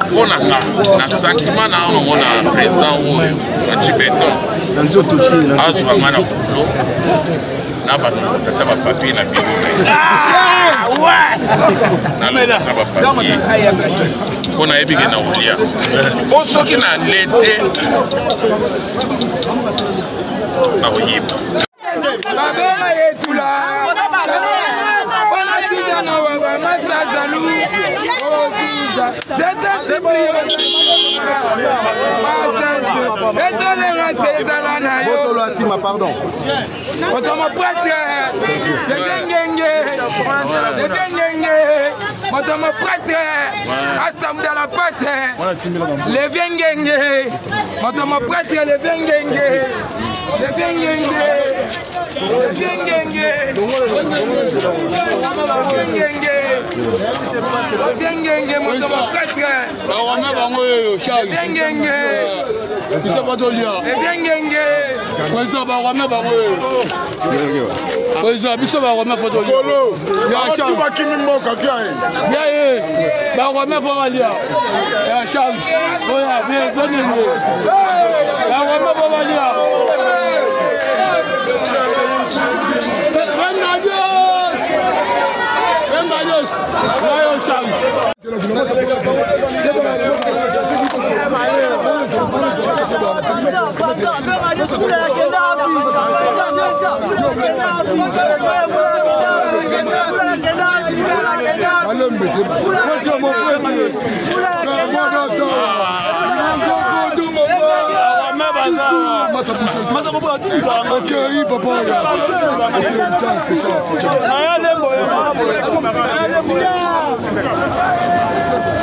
Pour la sentiment na président Fachi Beton. Azwa na kulo. Na ba tata ba papier na biro. Ah ouais. Na le tata ba papier. Pour na ebiki na olia. Pour ceux qui na l'été. Na oyiba. Babema yetu la. Pardon.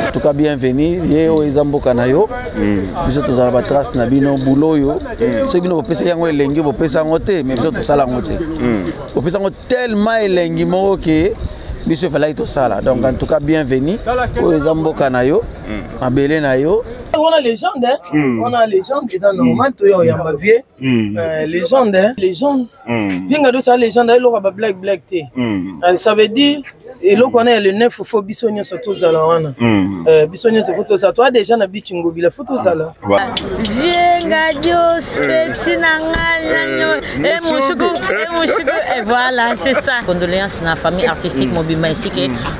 En tout cas, bienvenue. Yeo ezamboka na yo. Biso tozala ba trace na bino boulot yo. Ceux qui n'ont pas pesa yango elengi bo pesa ngote, mais biso tosala ngote. Bo pesa ngo tellement elengi moko que biso fallait to sala. Donc en tout cas, bienvenue. O ezamboka na yo. Abelé na yo. On a légende, hein? On a légende, c'est normal, tout est en ma vie. Légende, hein? Légende. Bien que ça, légende, elle aura black thé. Ça veut dire, et là, on a le 9, il faut bisogner sur tout ça. Bisogner sur tout ça. Toi, déjà, on a bitingo, il faut tout ça. Et voilà, c'est ça. Condoléances à la famille artistique mobile ici,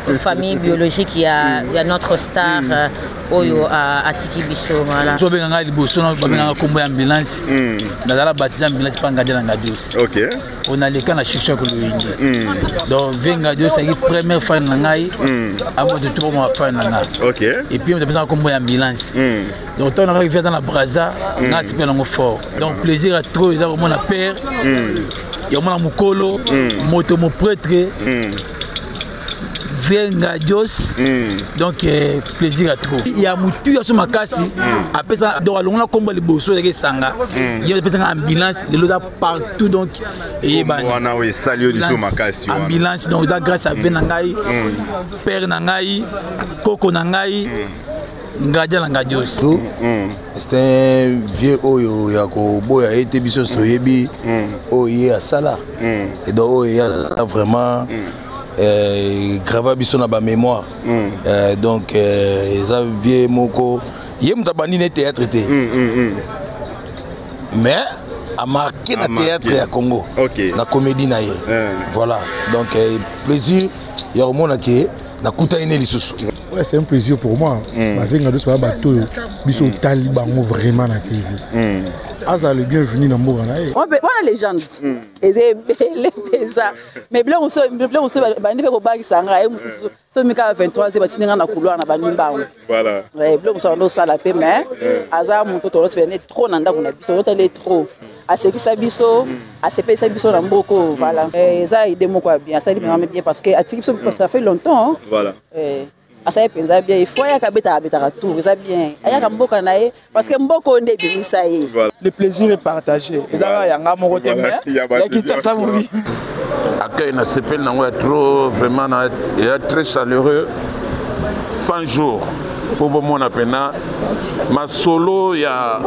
la famille biologique, il y a notre star Oyo à Tiki Bisso. Voilà. Je vais aller au combat ambulance. Dans la bâtisse ambulance, pas engager dans Gadios. Ok. On a les cas à chercher que le donc, Vengadios, c'est la première fois dans l'année. Avant de 3 mois fin dans l'année. Ok. Et puis, on a besoin d'un combat ambulance. Donc, on arrive dans la Braza, on a super fort. Donc, plaisir à trop, il y a au moins la père. Il y a au moins mon colo, moto, mon prêtre. Vengadios, donc plaisir à trop. Il y a Moutou sur ma casse, après ça, on a combat les bossos de Sanga. Il y a des ambulance, de l'autre partout donc. Et on a eu salut du sur ma casse. Ambulance, donc grâce à Venangaï, Père Nangaï, Coco Nangaï. C'est un vieux oyo yako boya été biso stoyebi oye asala et donc oye vraiment grava biso na ba mémoire donc ça vieux moko yem tabani ne théâtre té mais a marqué na théâtre à Congo na comédie na ye voilà donc plaisir ya romona ke na kuta ine lisusu. Ouais, c'est un plaisir pour moi. Avec un autre bateau, biso taliban vraiment na TV. Asa le bienvenu dans Morana. On a légende. Et c'est ça. Mais blanc on se ba ne fait ba sanga et mususu. So mika 23 c'est ba tinga na couloir na ba nimba. Voilà. Ouais, blanc on no sala pe mais asa mon toto se venait trop nanda kuna biso tele trop. À ce qui s'abisso, à ce qui s'abisso dans beaucoup, voilà. Et ça il démo quoi bien, ça il me bien parce que à Tiki ça fait longtemps. Voilà. Ça pensa bien, il faut y a tout, ça bien. Parce que Mboko on est ça y est. Le plaisir est partagé. Il y a un amour de mer. Il y a qui tient ça vous. Accueil na CPL na trop vraiment il est très chaleureux. 100 jours. Pour mon appena ma solo il y a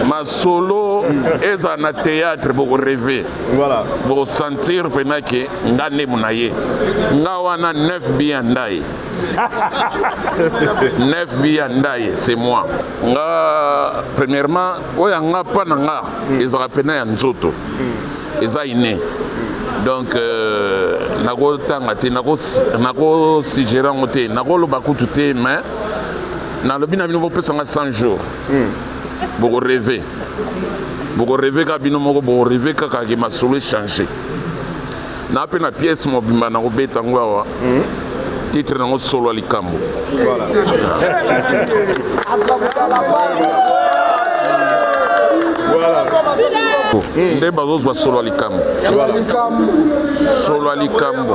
ma solo eza na théâtre boko rêver voilà boko sentir pena ke ngane munaye nga wana 9 bien ndai 9 bien ndai c'est moi nga premièrement oya nga pa na nga ezaka pena ya nzoto eza iné donc nako tanga te nako suggérer ngote nako loba kutu te mais na lobi na bino bopesa nga 100 jours boko rêver ka bino moko boko rêver kaka ke masolo changer na pe na pièce mobimba na kobeta ngo awa titre nango solo likambo voilà nde bazozwa solo likambo solo likambo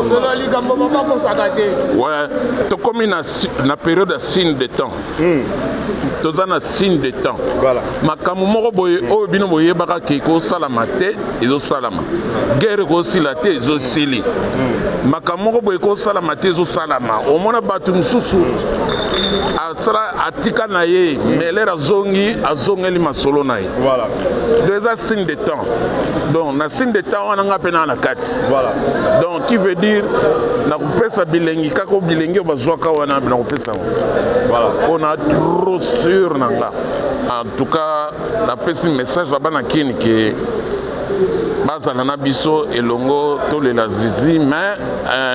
ouais tokomi na période ya signe de temps toza na signe de temps makambo moko boye oyo bino boyebaka ke kosalama te ezosalama guerre ekosila te ezosili makambo moko boye kosalama te ezosalama omona bato mosusu asala atika na ye melere azongeli masolo na ye donc eza signe de temps donc na signe de temps wana nga pena na kati donc qui veut dire nakopesa bilengi kaka bilengi oyo bazwaka wana nakopesa on a trop sûr na nga en tout cas napesi message na bana kini ke bazala na biso elongo tolela zizi mais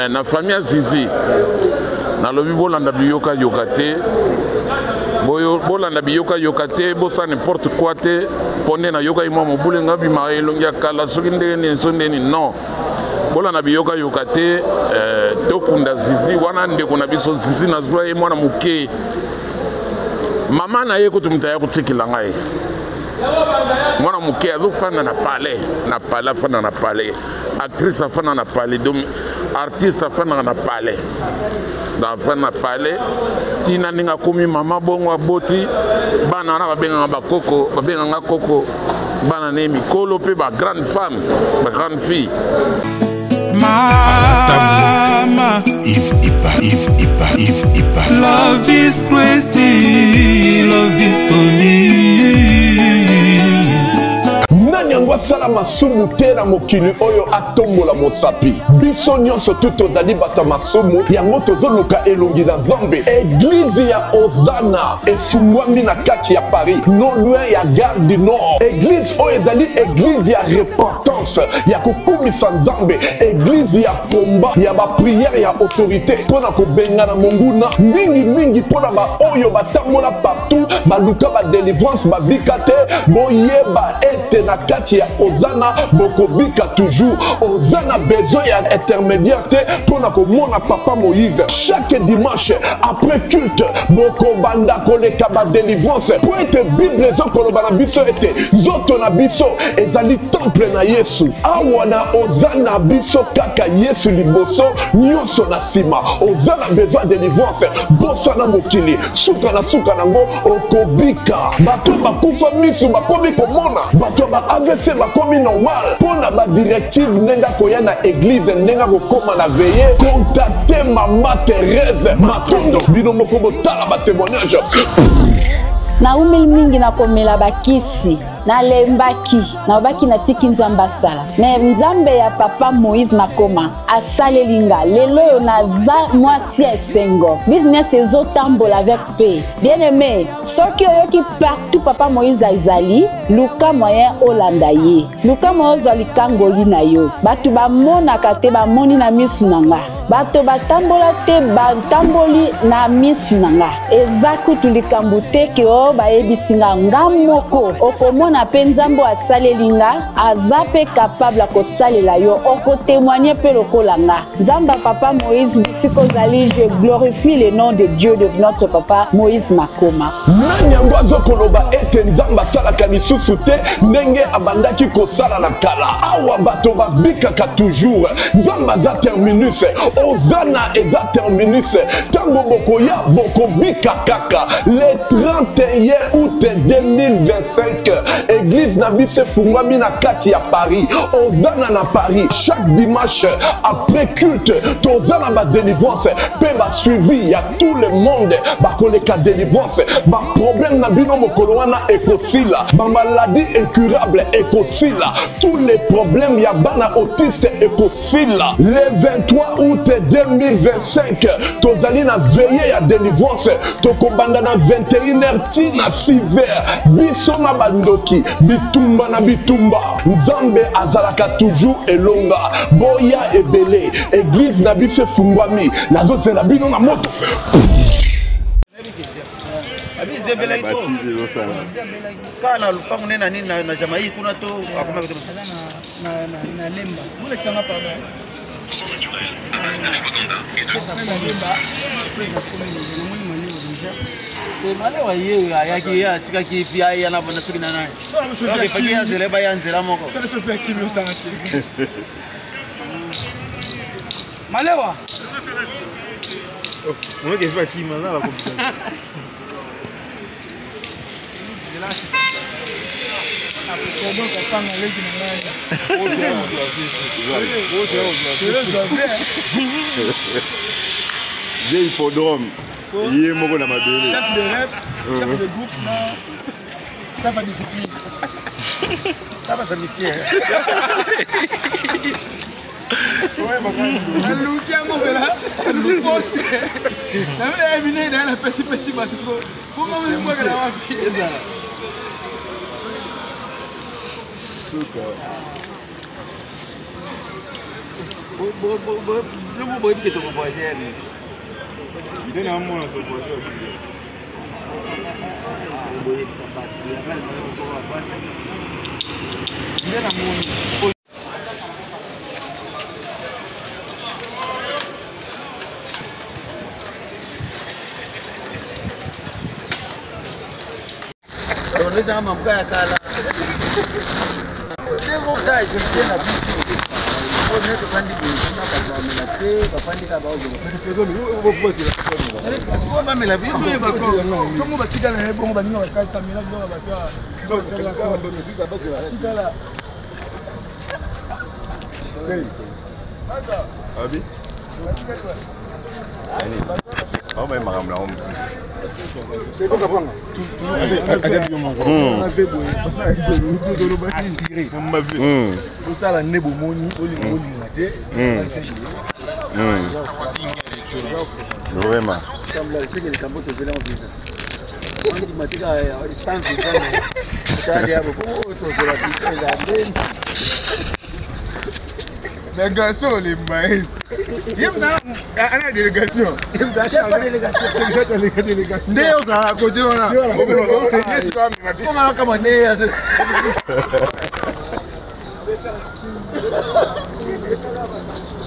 na famille ya zizi nalobi bolanda biyoka yoka te bolanda biyoka yoka te bosa n'importe quoi te ponde na yoka imwa mobule nga bima elongi ya kala soki ndenge so ndeni non bolanda biyoka yoka te tokunda zizi wana ndeko na biso zizi nazwa ye mwana moke mama na ye kutumita ya kutikila ngai mwana moke azofanda na palais afanda na palais actrice afanda na palais donc artiste afanda na palais afanda na palais tina ninga komi mama bongo aboti bana na babenganga bakoko babenganga koko bana ne mikolo pe ba grande femme ba grande fille Mama, if love is crazy, love is for me. Nyango sala masumu tera mokili oyo atombola mosapi biso nyonso tutozali bato masumu yango tozoluka elongi na Nzambe église ya Ozana efungwami na kati ya Paris non loin ya Gare du Nord église oyo ezali église ya repentance ya kokumisa Nzambe église ya komba ya ba prière ya autorité pona kobengana monguna mingi pona ba oyo batambola partout baluka ba délivrance ba bikate boyeba ete na kati ya Ozana bokobika toujours Ozana besoin ya intermédiaire te pona komona papa Moïse chaque dimanche après culte bokobanda koleka ba délivrance po ete bible ezokoloba na biso ete zoto na biso ezali temple na Yesu awa na Ozana biso kaka Yesu liboso nyonso na sima Ozana besoin délivrance bosa na mokili suka nango okobika bato bakufa misu bakomi komona bato ba AVC bakomi normal pona ba directive nenga koya na église nenga kokoma na veiller contacter mama Thérèse Matondo bino moko botala ba témoignage na umeli mingi na komela bakisi na lembaki na baki na tiki Nzambe asala mais Nzambe ya papa Moïse Makoma asalelinga lelo yo naza mwasi esengo business ezotambola avec paix bien aimé soki oyoki partout papa Moïse azali luka moyen olanda ye luka moyen ozwa likangoli na yo bato bamonaka te bamoni na misu na nga bato batambola te batamboli na misu na nga eza kutu likambo te ke o bayebisinga nga moko okomona pe Nzambe asalelinga aza pe capable kosalela yo okotémoigner pe lokola nga Nzamba papa Moïse bisiko zali je glorifie le nom de Dieu de notre papa Moïse Makoma nanyango azokoloba ete Nzamba salaka lisusu te ndenge abandaki kosala na kala awa bato babikaka toujours Nzamba za terminus Ozana eza terminus tango boko bika kaka le 31 août 2025 église na biso efungwami na kati ya Paris ozana na Paris chaque dimanche après culte tozana ba délivrance pe ba suivi ya tout le monde ba koleka délivrance ba problème na bino mokolo wana ekosila ba maladie incurable ekosila tous les problèmes ya bana autiste ekosila le 23 août 2025 tozali na veillée ya délivrance tokobanda na 21h tina 6h biso na bandoki bitumba na bitumba nzambe azalaka toujours elonga boya ebele église na biso efungwami nazozela bino na moto kana lupango nena nini na Jamaïque kuna to akoma kutoka na lemba mule kisanga pardon malewa ye ayaki ya tika kifi ya na bona soki na nani so ke ya zele ba ya nzela moko kana so fait kimi utanga malewa on ke fa kimi na la compétition J'ai hippodrome. Il est mort dans ma belle. Chef de rep, chef de groupe, ça va discipline. Ça va amitié. Un look qui a mauvais là, un look poste. La même dans la pessi bah faut même moi que la vie. Bo que tu comprends j'ai il est un monde de projet. Unaweza mambo ya kala. Ndio dai tena bichi. Unaweza kandi kuna kwa melate, bapandi ka baozo. Kwa ba melate bitu ba ko. Tomo batika na bongo baninga bakata mila bongo batwa. Tikala. Abi. Oh mais madame là. C'est quoi prendre? Assuré. Tout ça la nebo moni, oli ngate. Vraiment. Comme là, c'est que les cambotes de là on visa. On dit matika sans visa. Ça dit à beaucoup de la vie Délégation les maïs. Il y a une délégation. Chef de délégation. Chef de délégation. Ndio ça à côté on a. Comment commander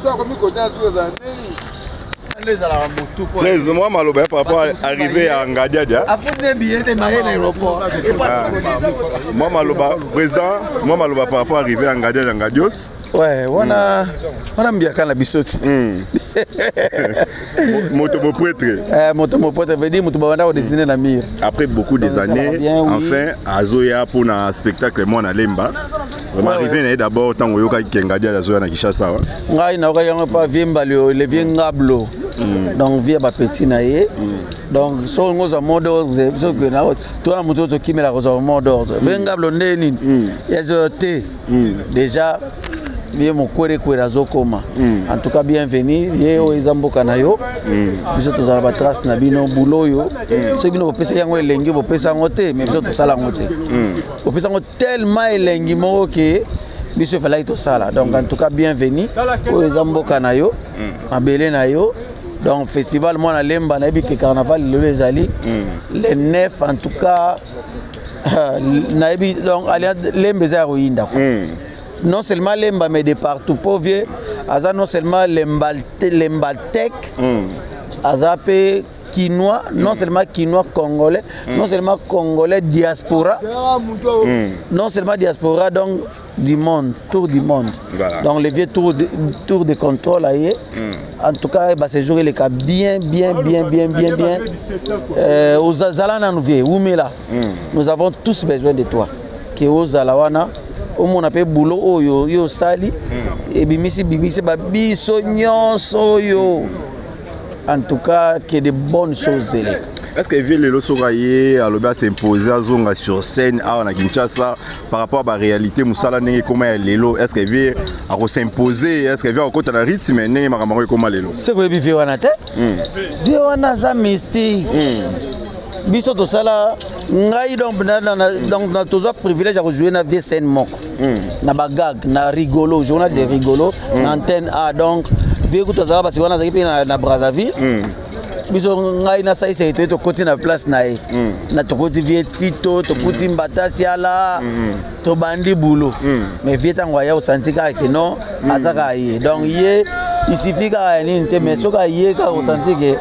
Soit comme côté à tous les moi maloba par rapport à arriver à Ngadiadia. Moi maloba président, moi maloba par rapport à arriver à Ngadiadia Ngadios. Ouais, wana mbiaka na bisoti. Moto prêtre. Moto prêtre veut dire moto banda au dessiner na mire. Après beaucoup des années, enfin Azoya pour un spectacle moi na Lemba. On arrivé d'abord tant que Kengadia Azoya na Kinshasa. Ngai na ka yanga pa viemba le vient ngablo. Donc via ba petit na ye. Donc so ngoza modo so que na toi moto to kimela ko modo. Vient ngablo ndeni. Yazote. Déjà bien mon kore zokoma. En tout cas bienvenue, ye o ezamboka na yo. Biso to zala ba trace na bino boulot yo. Ce bino pesa yango elengi bo pesa ngote, mais biso to sala ngote. Bo pesa ngo tellement elengi moko ke biso fallait to sala. Donc en tout cas bienvenue o ezamboka na yo. Abele na yo. Donc festival moi na Lemba na bi ke carnaval le ezali le 9 en tout cas na bi donc alias Lemba za roinda quoi. Non seulement Lemba mais de partout pauvre aza non seulement Lembaltec azape quinois non seulement quinois congolais non seulement congolais diaspora non seulement diaspora donc du monde tour du monde donc le vieux tour de contrôle aïe en tout cas bah ces jours il est bien aux Zalana nous vieux Oumela nous avons tous besoin de toi ke ozala wana omona pe boulot oyo yo sali et bimisi ba biso nyonso yo en tout cas que de bonnes choses. Est-ce que Lelo Soraye a s'imposer à Zonga sur scène à Kinshasa par rapport à la réalité Moussala n'est comment Lelo? Est-ce que Vie a s'imposer? Est-ce que Vie a côté la rythme mais n'est pas comment Lelo? C'est quoi Vie wana te? Vie wana za mystique. Biso to sala ngai donc na tozo privilège à jouer na vie scène moko. Na bagag na rigolo, journal de rigolo, na antenne A donc vie ko to sala parce que wana za ki na Brazzaville. Biso ngai na sai sai to koti na place na e na to koti vie tito to koti mbatasi ala to bandi boulot mais vie tango ya osantika ke non azaka ye donc ye il suffit ka ni nte mais soka ye ka osantike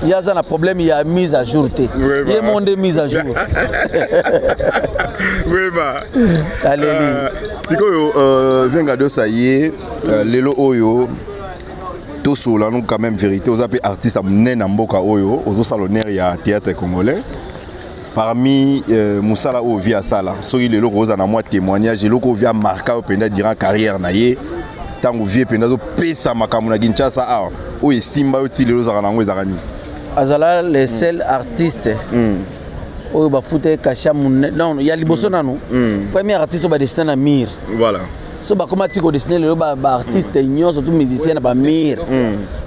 ya za na problème ya mise à jour te ye monde mise à jour vraiment allez sikoyo venga do ça y lelo oyo so là nous quand même vérité aux appels artistes à mnena mboka oyo aux salonnaires ya théâtre congolais parmi Moussala o via sala so il est là aux ana moi témoignage et loko via marqué pendant durant carrière na ye tango vie pendant zo pesa makamuna Kinshasa a o esimba o tilelo za kanango ezakani azala les seuls artistes oyo ba fute kasha mun non il y a liboso nanu premier artiste ba destiné na mir voilà so ba comment ti ko destiné le ba artiste nyonso surtout musicien na ba mir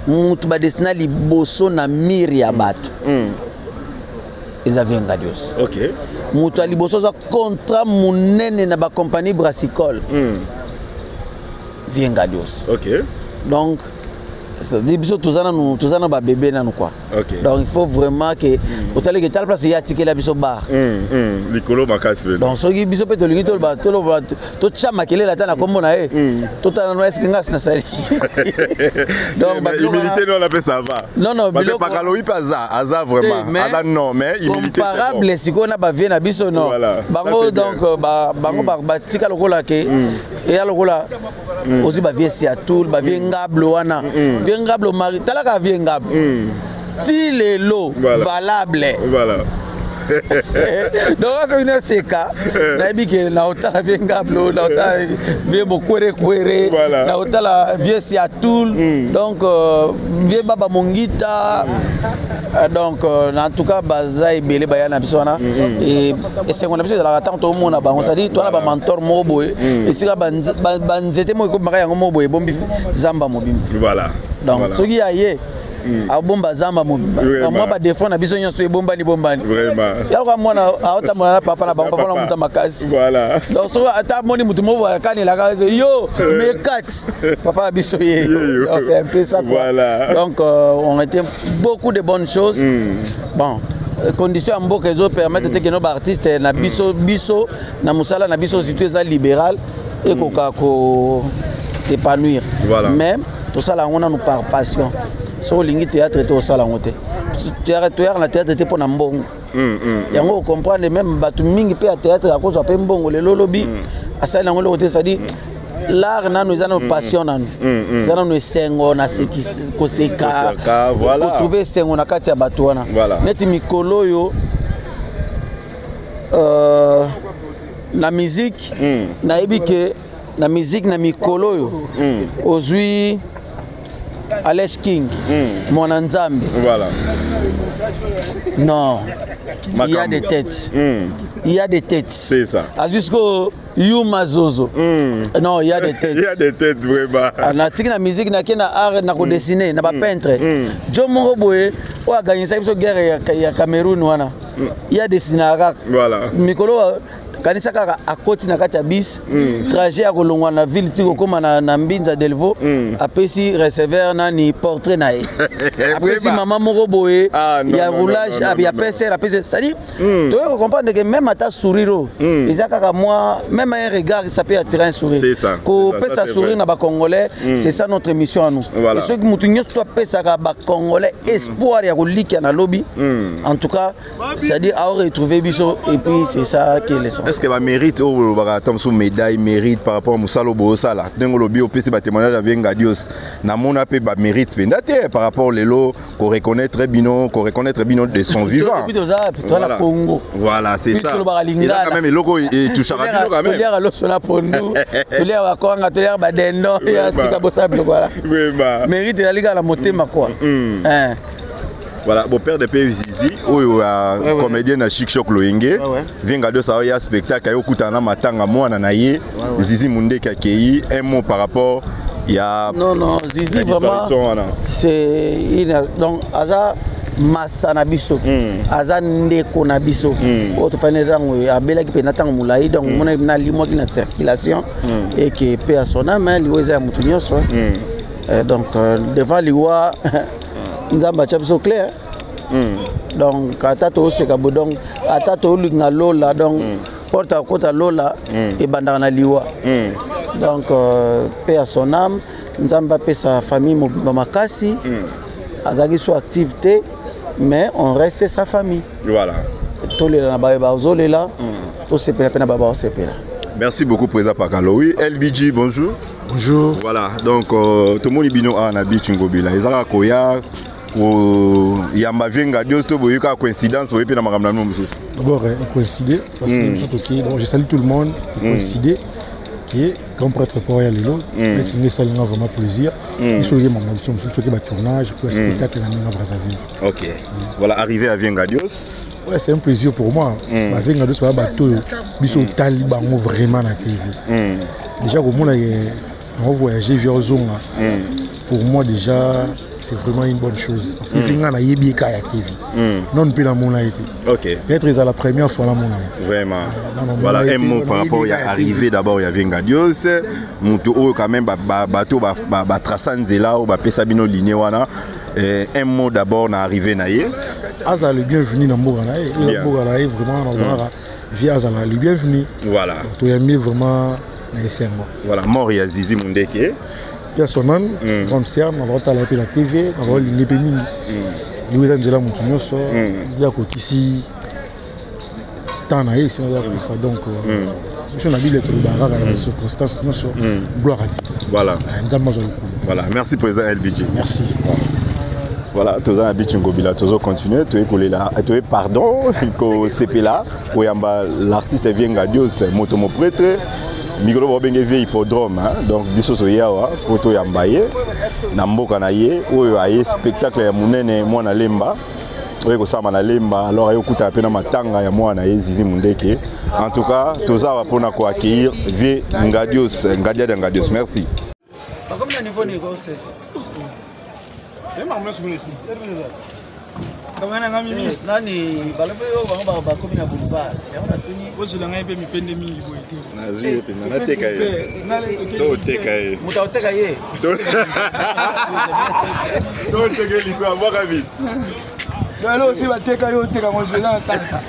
mutu ba destiné liboso na mir ya bato Ezavi Ngadios. OK. Mutu liboso za contrat munene na ba compagnie brassicole. Ngadios. OK. Donc c'est-à-dire biso tozana ba bébé nanu quoi. OK. Donc il faut vraiment que otale que telle place ya ticket la biso bar. Likolo makasi ben. Donc soki biso pe to lingi to ba to chama kele la tana kombo na e. To tana no eske ngas na sali. Donc ba humilité non la pe ça va. Non parce que pakalowi pas aza vraiment. Aza non mais humilité comparable siko na ba vie na biso non. Bango donc bango ba tika lokola ke et ya lokola aussi ba vie si à tout ba vie ngablo wana. Ngablo mari talaka vie ngablo. Si les lots valables. Voilà. Donc ça une seka na biki na otala vie ngablo na otala vie mokwere kwere na otala vie si à tout donc vie baba mongita donc en tout cas baza ebele baya na biso wana et c'est qu'on a besoin de la attente au monde ba on s'est dit toi ba mentor moboé et sika banzete mo ko maka yango moboé bombi zamba mobim voilà donc soki aye a bomba zamba mobimba moi ba défendre biso nyonso e bomba ni bombani vraiment ya ko mwana aota mwana papa na bango papa na muta makasi voilà donc so ata moni mutu mo ba kani la kaze yo me kat papa biso ye donc c'est un peu ça quoi voilà. Donc on a été beaucoup de bonnes choses bon conditions mboka ezo permettre que nos artistes na biso na musala na biso situé za libéral et ko s'épanouir mais tout ça là on a nous par passion. So lingi théâtre to sala ngote théâtre na théâtre te pona mbongo yango comprendre même batu mingi pe théâtre à cause pe mbongo le lolobi asala ngolo te ça dit l'art nanu ezana passion nanu ezana no sengo na seki ko seka voilà ko trouver sengo na kati ya batu wana neti mikolo yo na musique na ebike na musique na mikolo yo ozui Alex King, mon Nzambe. Voilà. Non, il y a des têtes. Il y a des têtes. C'est ça. Jusqu'au Yuma Zozo. Non, il y a des têtes. Il y a des têtes vraiment. Na tiki na musique na kena art na ko dessiner na ba peintre. Joe Moroboe o a gagné ça biso guerre ya Cameroun wana. Il y a dessinateur. Voilà. Mikolo kanisa kaka akoti na kati ya bis trajet ya kolongwa na ville tiko koma na Mbinza Delvaux apesi receveur na ni portrait na ye apesi mama moko boye ya roulage ya PC apesi c'est-à-dire tu veux comprendre que même ata sourire ils a kaka moi même un regard ça peut attirer un sourire ko pesa sourire na ba congolais c'est ça notre mission à nous et ceux qui mutu nyos toi pesa ka ba congolais espoir ya kolika na lobby en tout cas c'est-à-dire à retrouver biso et puis c'est ça qui est l'essence. est-ce que mérite au bagatom sous médaille mérite par rapport à Moussalo Bosala donc le bio PC témoignage avec Ngadios na mona pe ba mérite pendate par rapport les lots qu'on reconnaît très bien de son vivant. Voilà, c'est ça. Il a quand même le logo et tout ça quand même. Mérite la liga la motema quoi. Voilà, mon père de pays Zizi, comédien na Chic Choc Loenge, vient de ça, il y a un spectacle, il y a Kutana Matanga, moi, Nanaye, Zizi Munde Kakei, un mot par rapport, il y a. Non, Zizi vraiment, c'est. Donc, Aza, Masta Nabiso, Aza Ndeko Nabiso, autre fan de temps, il y a Bela qui peut n'attendre Moulaï, donc mon avis n'a limo qui n'a circulation, et qui paie à son âme, il y a un moutonnier, donc, devant l'Iwa. Nous avons un clair. Donc, à Tato, c'est que donc, à Tato, Lola, donc, porte à côté à Lola et Bandana Liwa. Donc, paix à son âme, nous avons paix sa famille, Mamakasi, Azagi soit activité, mais on reste sa famille. Voilà. Tous les là, tous ces peines à merci beaucoup, Président Pakaloui. LBG, bonjour. Bonjour. Voilà, donc, tout le monde est bien à Nabi Chingobila. Ils ont Koya. Il y a ma vie, il y a coïncidence. D'abord, il coïncide parce que je salue tout le monde. Il coïncide que quand prêtre pour y aller là, c'est vraiment plaisir. Il faut que je tournage, puis un spectacle à Brazzaville. Ok. Voilà, arrivé à Vengadios. Ouais, c'est un plaisir pour moi. Vengadios, c'est un bateau. Ils sont talibans vraiment dans la TV. Déjà, au moment où on voyager vers Zone, pour moi déjà c'est vraiment une bonne chose parce que venga na yebika ya TV non peut la mona été OK peut-être c'est la première fois la mona vraiment voilà un mot par rapport à arrivé d'abord il y a Vengadios muto quand même bateau ba trasanzela ou ba pesa bino ligne wana un mot d'abord na arrivé na ye Aza le bienvenu na mboka na ye mboka na ye vraiment na via Aza le bienvenu voilà to yami vraiment na esengo voilà mort ya Zizi Mundeke personnel comme ça on va aller à la TV on va aller mini Louis Angela Moutinhoso il y a ici tant à ici donc je n'ai pas de barrage à la circonstance gloire à Dieu voilà merci président LBG merci voilà tous les habitants Ngobila tous continuer tu es collé là tu es pardon que c'est là où l'artiste vient Ngadios motomo prêtre Migolo bobenge vie hippodrome donc biso to yawa poto ya mbaye na mboka na ye oyo aye spectacle ya munene mwana lemba oyo ko sama na lemba alors ayo kuta pena matanga ya mwana ye Zizi Mundeke en tout cas toza pona ko accueillir vie Ngadios Ngadios merci comme na niveau négocié nani balabelo bango bakomi na boulevard yaona tuni bozula ngai pe mipende mingi boite nazwi pe na teka ye to teka ye muta oteka ye to teka liso mwaka bi lelo aussi bateka yo teka mo jela santa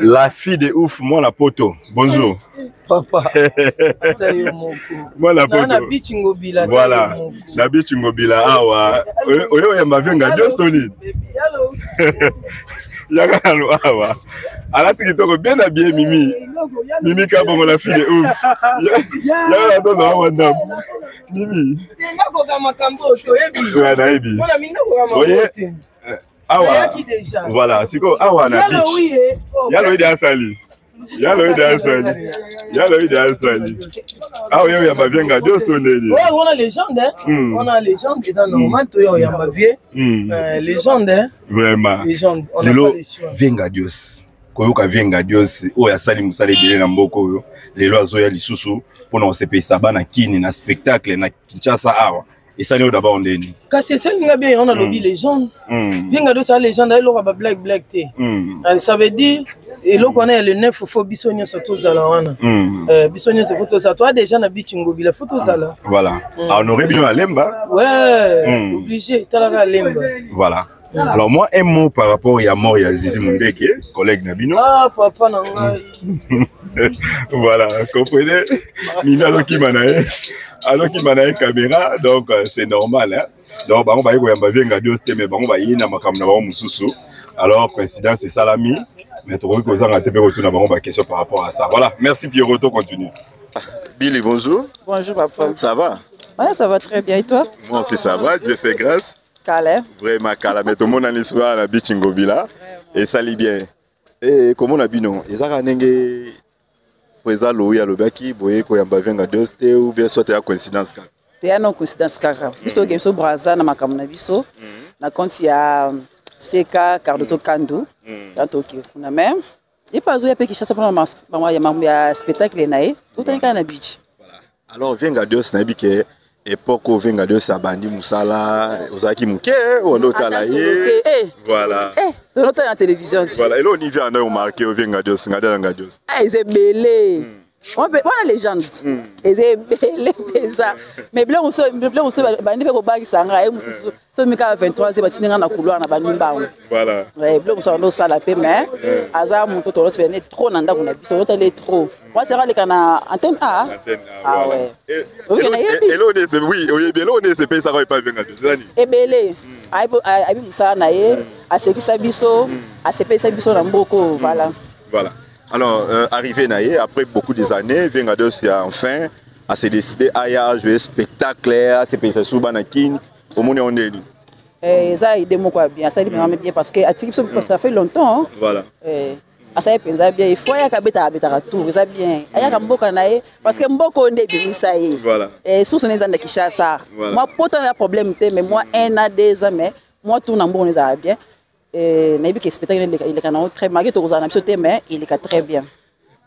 la fille de ouf moi la poto bonjour papa moi la poto na bichingobila voilà na bichingobila awa oyo ya mavenga deux solide yakalo awa alati kitoko bien habillé mimi ka bongo la fille de ouf ya to za wanda mimi ngako kama kambo to ebi wana ebi bona minga ko kama awa voilà siko awa na beach yalo ide asali ah oui ya bavenga deux tonnes on a légende on a légende c'est normal to ya mavie légende vraiment légende on a pas venga dios koyoka venga dios oya sali musale dele na mboko oyo lelo azoya lisusu pona osepesa bana kini na spectacle na Kinshasa awa et ça n'est d'abord ndeni kasi c'est nga bien on a lobby légende venga dios a légende elle aura ba black té ça veut dire et là on est le 9 faut bisonio surtout zala wana bisonio c'est photo ça toi déjà na bichingobila photo zala voilà on aurait bien à lemba ouais obligé talaka lemba voilà Alors moi, un mot par rapport à mort à Zizi Mundeke, collègue Nabino. Ah, papa Nangai. Voilà, comprenez? Nina Loki Manae, alors qui Manae caméra, donc c'est normal. Hein? Donc, on va y avoir un Venga Dios, mais on va y avoir Mususu. Alors, coïncidence, c'est Salami. Mais tu vois que vous avez une question par rapport à ça. Voilà, merci Pierrot, continue. Billy, bonjour. Bonjour, papa. Ça va? Ouais, ça va très bien. Et toi? Moi aussi, ça va. Dieu fait grâce. Calais. Vraiment calme. Mais tout le monde a l'histoire à la Bichingobila. Et ça lit bien. Et comment on a vu non? Ils ont président Louis Alobaki, Boye, Koyamba Venga Doste, ou bien soit une coïncidence. Il y a une coïncidence. Puisque je suis Braza, na makamuna biso. Na compte il y a Seka, Cardozo Kandu. Tanto qui on a même. Et pas zo ya pe Kinshasa pour ma spectacle nae. Tout est na beach. Voilà. Alors Venga Doste na bike époque où Venga Doste abandi musala, ozaki muke ou l'autre là. Voilà. De l'autre la télévision. Voilà. Et là on y vient on marqué Venga Doste, Venga Doste. Ah, c'est belé. On a légende. Et c'est belé ça. Mais blanc on se bandi pe ko bagi sanga e mususu. So mika 23 e batinga na couloir na banimba. Voilà. Ouais, blanc on s'en sala pe mais aza muto to se venir trop nanda kuna biso to tele trop. Moi c'est rare kana antenne A. Ah ouais. Et là on est oui, on est c'est pays ça va pas venga de zani. Et belé. Ai musala na ye, a sekisa biso, a sepesa biso na mboko, voilà. Voilà. Alors, arrivé naïe, après beaucoup des années, Venga Doste enfin à se décider à jouer spectacle, à se payer sous Banakin, au monde on est. Ça il démo quoi bien, ça il me bien parce que ça fait longtemps. Voilà. Ça il bien, il faut ya kabeta tour, ça bien. Aya kamboka naïe parce que mboko on est bien ça y. Voilà. Et sous ce n'est pas de Kinshasa. Moi pourtant il y a problème mais moi un à deux ans mais moi tout n'importe on est bien. Naïbi qui spectacle il est quand très malgré tout ça mais il est très bien.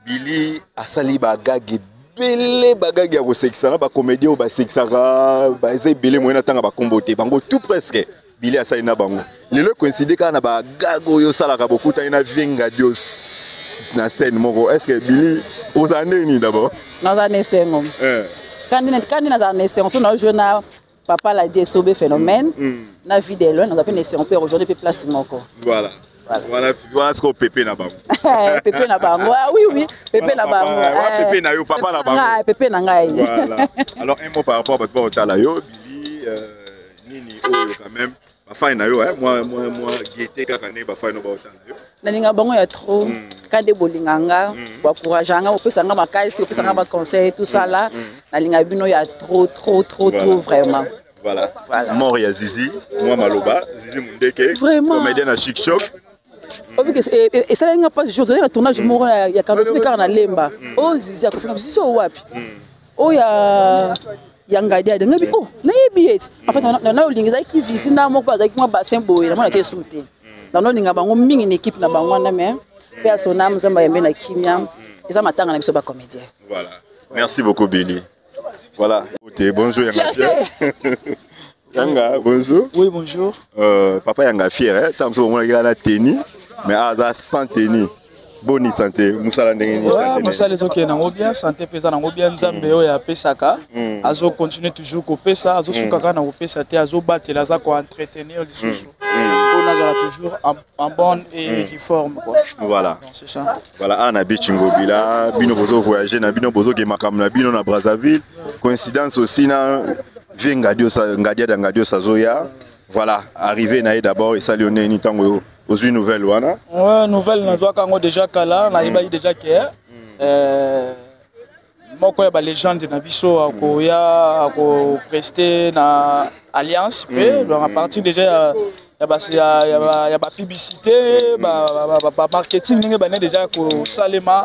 Billy asali bagage belé bagage ya ko sexana ba comédien ou ba sexara ba eza belé moyen tanga ba kombote bango tout presque Billy asali na bango lelo coïncider kana ba gago yo sala ka bokuta ina Venga Dios na scène moko est-ce que Billy aux années ni d'abord dans années c'est ngom quand dans années c'est on se joue na papa l'a dit sauver phénomène na vie de loin on appelle les on peut aujourd'hui peut place moko voilà voilà ce qu'on pépé na bango pépé na bango oui pépé na bango pépé na yo papa na bango pépé na ngai voilà alors un mot par rapport à votre tala yo Billy nini quand même ba fine na yo moi guetter kaka ne ba fine no ba tala yo na linga bango ya trop quand de bolinganga ba courageanga opesanga makasi opesanga ba conseil tout ça là na linga bino ya trop vraiment. Voilà. Mort ya Zizi, moi Maloba, Zizi Mundeke, comédien à Chic Choc. Et ça n'a pas joué le tournage mort il y a quand même car na lemba. Oh Zizi a fait Zizi au wapi. Oh ya Yangadia de ngabi oh na yebiet. En fait na olinga ki Zizi na mo pas avec moi bassin boy na mo na ke souté. Na no linga bango mingi une équipe na bango na mais pe son âme zamba yembe na kimia. Eza matanga na biso ba comédien. Voilà. Merci beaucoup Billy. Voilà. Bonjour Yanga. Yanga, bonjour. Oui, bonjour. Papa Yanga fier, hein. Tant que on a la tenue, mais à sans tenue. Bonne santé. Moussa ndengeni santé. Moussa les OK na bien santé pesa na bien nzambe yo ya pesaka. Azo continuer toujours ko pesa, azo sukaka na ko pesa te azo batela za ko entretenir les sous. On a toujours en bonne et forme quoi. Voilà. C'est ça. Voilà, ana Bichingobila, bino bozo voyager na bino bozo ke makam na bino na Brazzaville. Coïncidence aussi na Venga Dios Ngadia Sazoya. Voilà, arrivé na d'abord et salioné ni tango aux une nouvelle wana. Ouais, nouvelle na doit kango déjà kala, na iba déjà que moko ya ba légende na biso akoya ako rester na alliance pe à partir déjà il y a publicité, marketing, déjà salema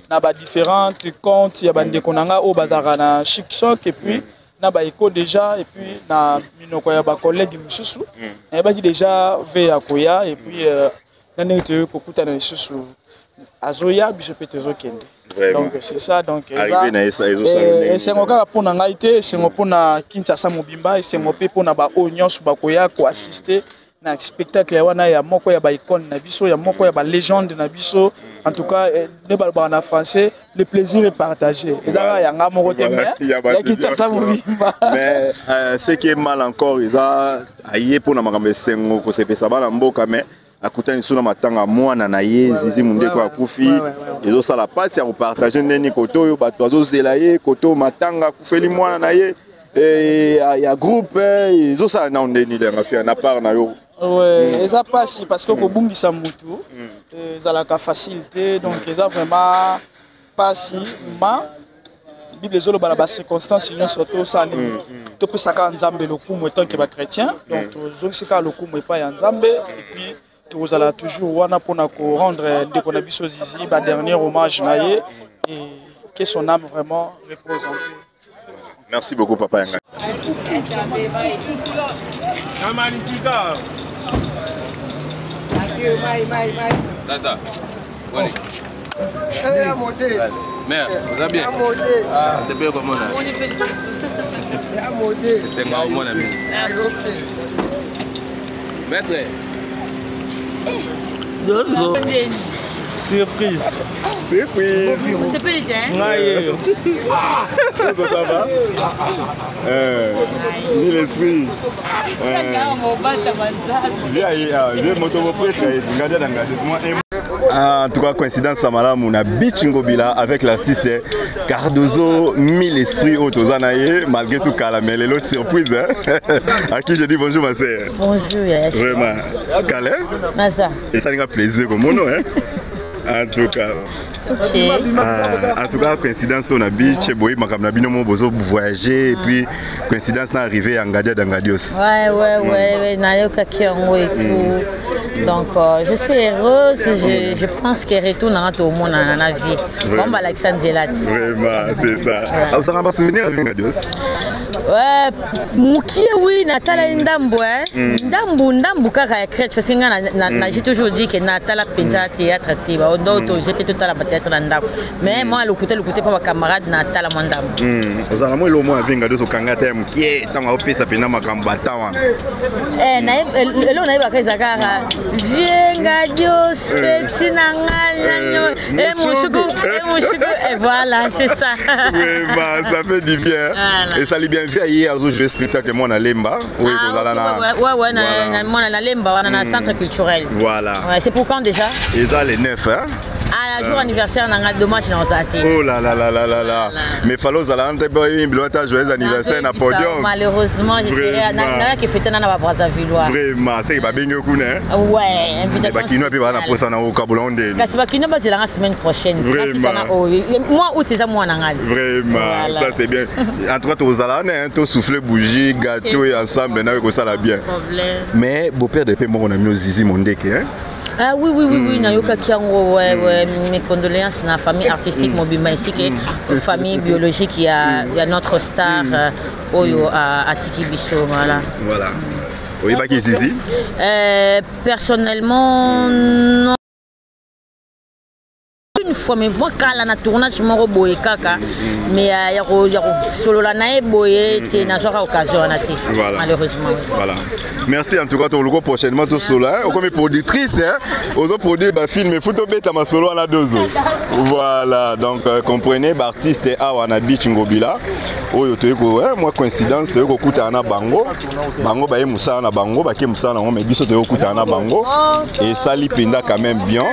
na différents comptes, il y a des konanga au bazar na Chic Choc et puis na éco déjà et puis na minoko ya ba collègue mususu na ba déjà ve akoya et puis na neto kokuta na susu azoya biso petezo kende. Donc c'est ça donc c'est ngoka pour na ngaité c'est ngo pour na Kinshasa mobimba et c'est ngo pe pour na ba onion su ba koya ko assister na spectacle ya wana ya moko ya ba icône na biso ya moko ya ba légende na biso en tout cas ne balba en français le plaisir est partagé et ça ya nga moko te mais ya kitsa ça mais ce qui est mal encore ils a aye pour na makambe sengo ko sepesa bana mboka mais akutani suna matanga mwana na ye zizi mundeko akufi ezo sala passe ya partager ndeni koto yo bato azozela ye koto matanga kufeli mwana na ye ya groupe ezo sala na ndeni lenga fia na part na yo. Ouais, ça passe parce que kobungisa mutu ezalaka facilité donc eza vraiment passe ma Bible ezolo bala ba circonstances nous surtout ça to pesaka nzambe lokumu étant que ba chrétien donc zosika lokumu pas ya nzambe et puis tous allons toujours wana pona ko rendre ndeko na biso zizi ba dernier hommage na ye et que son âme vraiment repose en paix. Merci beaucoup papa Yanga. Tata, voilà. Mère, vous allez bien? Ah, c'est bien comme on a. C'est moi, mon ami. Maître. Surprise. Surprise. C'est pas l'été, hein? Ça va? Mille esprits. En tout cas, coïncidence Samala, on a Bichingobila avec l'artiste Cardozo, Mille esprits Otozanaye, malgré tout Calamel, l'autre surprise. À qui je dis bonjour ma sœur. Bonjour, Yash. Vraiment. Calais? Nasa. Et ça nous a plaisir comme mon nom, hein? En tout cas. Okay. En tout cas, coïncidence on a beach, boy, makam bino mo bozo voyager et puis coïncidence n'a arrivé à Ngadia d'Angadios. Ouais, nayoka kiango et tout. Donc je suis heureuse, je pense que retourne dans tout le monde dans la vie. Comme Alexandre Zelat. Vraiment, c'est ça. Ah, vous avez un souvenir avec Ngadios? Ouais, Mouki, oui, Natala Ndambo, Ndambo kaka crèche parce que j'ai toujours dit que Natala pensa théâtre tiba, d'autres j'étais tout à la théâtre Ndambo. Mais moi le côté pas ma camarade Natala Ndambo. Vous avez moi le mot avec Ngadios au Kangata Mouki, tant à opé ça pena ma kambata. Là on a eu la Zakara. Viens Ngadios, Tinanga, mon choukou, et voilà, c'est ça. Oui, bah ça fait du bien. Et ça lui bien fait hier, je joué spectacle moi na Lemba. Oui, vous allez na. Ouais, na Lemba, on a un centre culturel. Voilà. Ouais, c'est pour quand déjà? Et ça les 9 hein. Ah, jour anniversaire, on a dommage dans Zati. Oh là là là là là là. Mais fallo zalante boy, bilota joyeux anniversaire na podium. Malheureusement, je serai na qui fêter na Brazzaville. Vraiment, c'est ba bingo kuna. Ouais, invitation. Ba kino pe ba na posa na Okabolonde. Kasi ba kino ba la semaine prochaine. Moi août ça moi na ngali. Vraiment, ça c'est bien. En tout cas, tous allana hein, tous souffler bougie, gâteau et ensemble na ko ça la bien. Mais beau-père de pe mon ami Zizi Mondeke hein. Ah oui, nayoka kiango ouais, mes condoléances na famille artistique mobima ici que famille biologique il y a notre star Oyo à Tiki Bisso voilà. Voilà. Oui, bah qui est ici? Personnellement non. Une fois mais moi quand la tournage moro boye kaka mais ya solo la nae boye te na soka occasion na te malheureusement. Voilà. Merci en tout cas, tu prochainement tout cela. Comme productrice, aux autres produits, film et photo bête à ma solo à la dozo. Voilà, donc comprenez, artiste à Wana Beach Ngobila. Moi, coïncidence, tu es à Bango. Bango, bah, Moussa na Bango, bah, Moussa na mais biso tu es à Bango. Et ça, Lipinda quand même bien.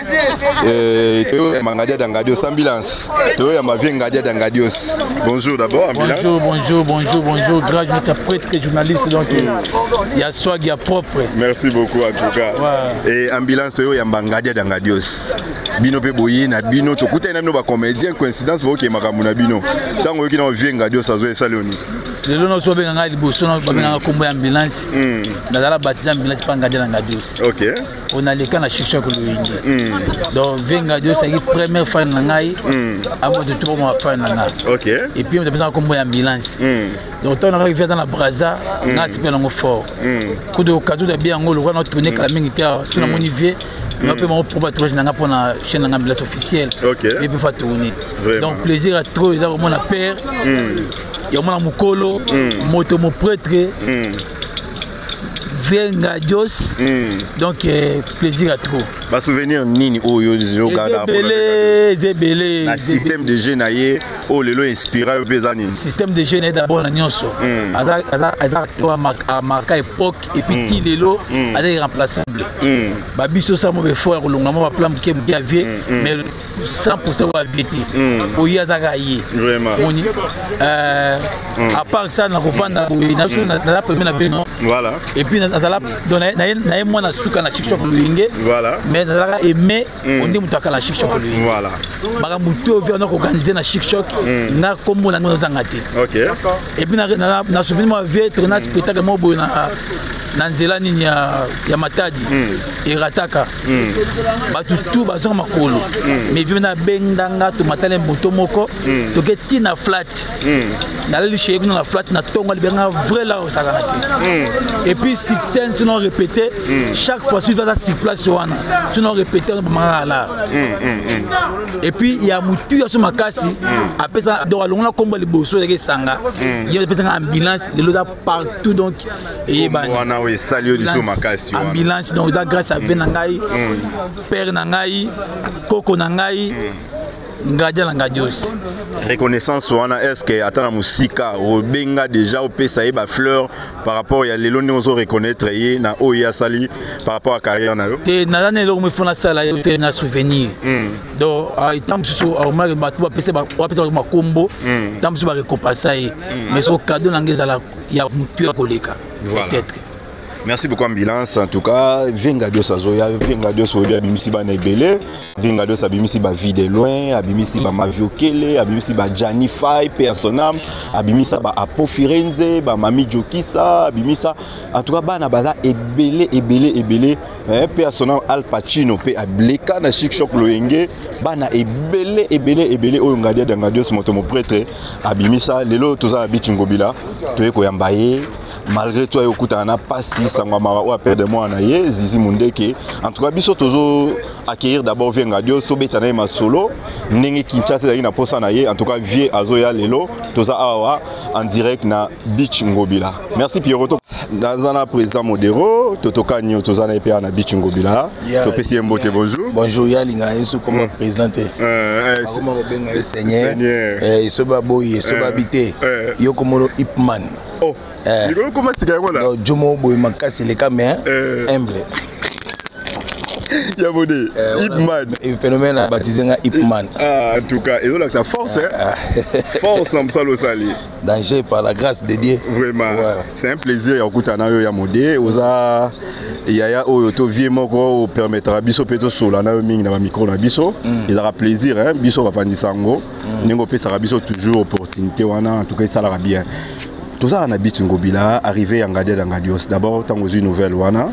Et tu es Mangadia d'Angadios ambulance. Tu es ma vie Ngadia d'Angadios. Bonjour d'abord, ambulance. Bonjour. Grâce à prêtre journaliste, donc il y a soit propre. Merci beaucoup en tout cas. Ouais. Et ambulance to ya Ngadia d'Angadios. Bino pe boye na bino to kuta na no ba comédien coïncidence bo ke makambu na bino. Tango ki na vie Ngadios azo esaloni. Lelo no so be nga liboso no ba nga kombo ambulance. Na dala baptisé ambulance pa Ngadia d'Angadios. OK. On a les cas na chicha ko loyingi. Donc Ngadios c'est la première fois na ngai avant de tout mon fois na ngai. OK. Et puis on a besoin kombo ambulance. Donc on arrive dans la Brazza, nga c'est pas fort. Coup de occasion de bien ngolo on a tourné quand même sur la monivier. Mais on peut m'en proposer na pour la chaîne ambulance officielle. Et puis faut tourner. Donc plaisir à trop ils ont mon père. Il y a mon mukolo, moto mon prêtre. Venga Dios. Donc plaisir à trop. Ba souvenir nini oyo zelo gada. Zebele. Le système de jeu naie oh lelo inspiré bezani. Système de jeu d'abord na nyonso. Ada a marqué époque et puis ti lelo ada irremplaçable. Ba biso ça mo be fort kolonga mo ba plan ke mkiavier mais 100% wa vérité. Oya zakaye. Vraiment. À part ça na kovanda na la première non. Voilà. Et puis na na moi na suka na chic shop luinge. Voilà. Mais na aimé on dit mutaka na chic shop luinge. Voilà. Mara muto vient na organiser na chic shop na comme na ngati. OK. Et puis na souvenir moi vieux tournage spectacle mo boy na nzela nini ya Matadi erataka batu tout bazonga makolo mais vieux na bendanga to matale moto moko to geti na flat na le chez na flat na tonga libanga vrai là au saganati et puis six scènes sinon répéter chaque fois tu vas sur place wana sinon répéter là et puis il y a mutu ya so makasi apesa do alonga komba liboso ya sanga il y a pesa ambulance de l'autre partout donc et bani oui, salut du makasi. Ambulance donc grâce à Venangai, Père Nangai, Coco Nangai, Ngadia Ngadios. Reconnaissance wana est-ce que attends la musique au benga déjà au pesa ba fleur par rapport à les lonis on reconnaître y na oya sali par rapport à carrière na yo. Te na ne lo me fona sala yo te na souvenir. Donc il tam so au mal batu ba pesa ma combo, tam so ba récompenser mais so cadeau na ngeza la ya mutu koleka. Peut-être. Merci beaucoup ambulance en tout cas Venga Dios azoya Venga Dios oya bimisi ba na ebele Venga Dios abimisi ba vie de loin abimisi ba Maviokele abimisi ba Gianni Fai personnam abimisa ba Apo Firenze ba Mami Jokisa abimisa en tout cas bana baza ebele personnam Al Pacino pe ableka na chic shop loyenge bana ebele oyo Venga Dios moto mo prêtre abimisa lelo toza na bichingobila toyeko yambaye malgré toi okuta na passi sangama wa père de moi na ye Zizi Mundeke en tout cas biso tozo accueillir d'abord Venga Dios to betana ma solo ndenge Kinshasa na posa na ye en tout cas vie azoya lelo toza awa en direct na Beach Ngobila. Merci Pierrot. Dans un président Modero totoka nyo toza na EPA na Beach Ngobila to pesi mbote bonjour. Bonjour yalinga yesu comme présenté. Comment benga Seigneur et soba boy soba bité yo comme Ipman. Oh, comment c'est gagné là? Jomo boy makasi les caméras humble. Yabode, Ipman. Un phénomène baptisé Ipman. En tout cas, et là, ta force, force dans le sali. Danger par la grâce de Dieu. Vraiment. Ouais. C'est un plaisir. Yakutana Yamode, Oza, Yaya Oyoto vie moko permettra biso peto sola na mingi na micro na biso. Ils aura plaisir, hein. Biso va pandi sango. Ningo pe sera biso toujours opportunité wana. En tout cas, ça ira bien. Tout ça, on a Beach Ngobila, arrivé à Ngadios. D'abord, tant que une nouvelle wana.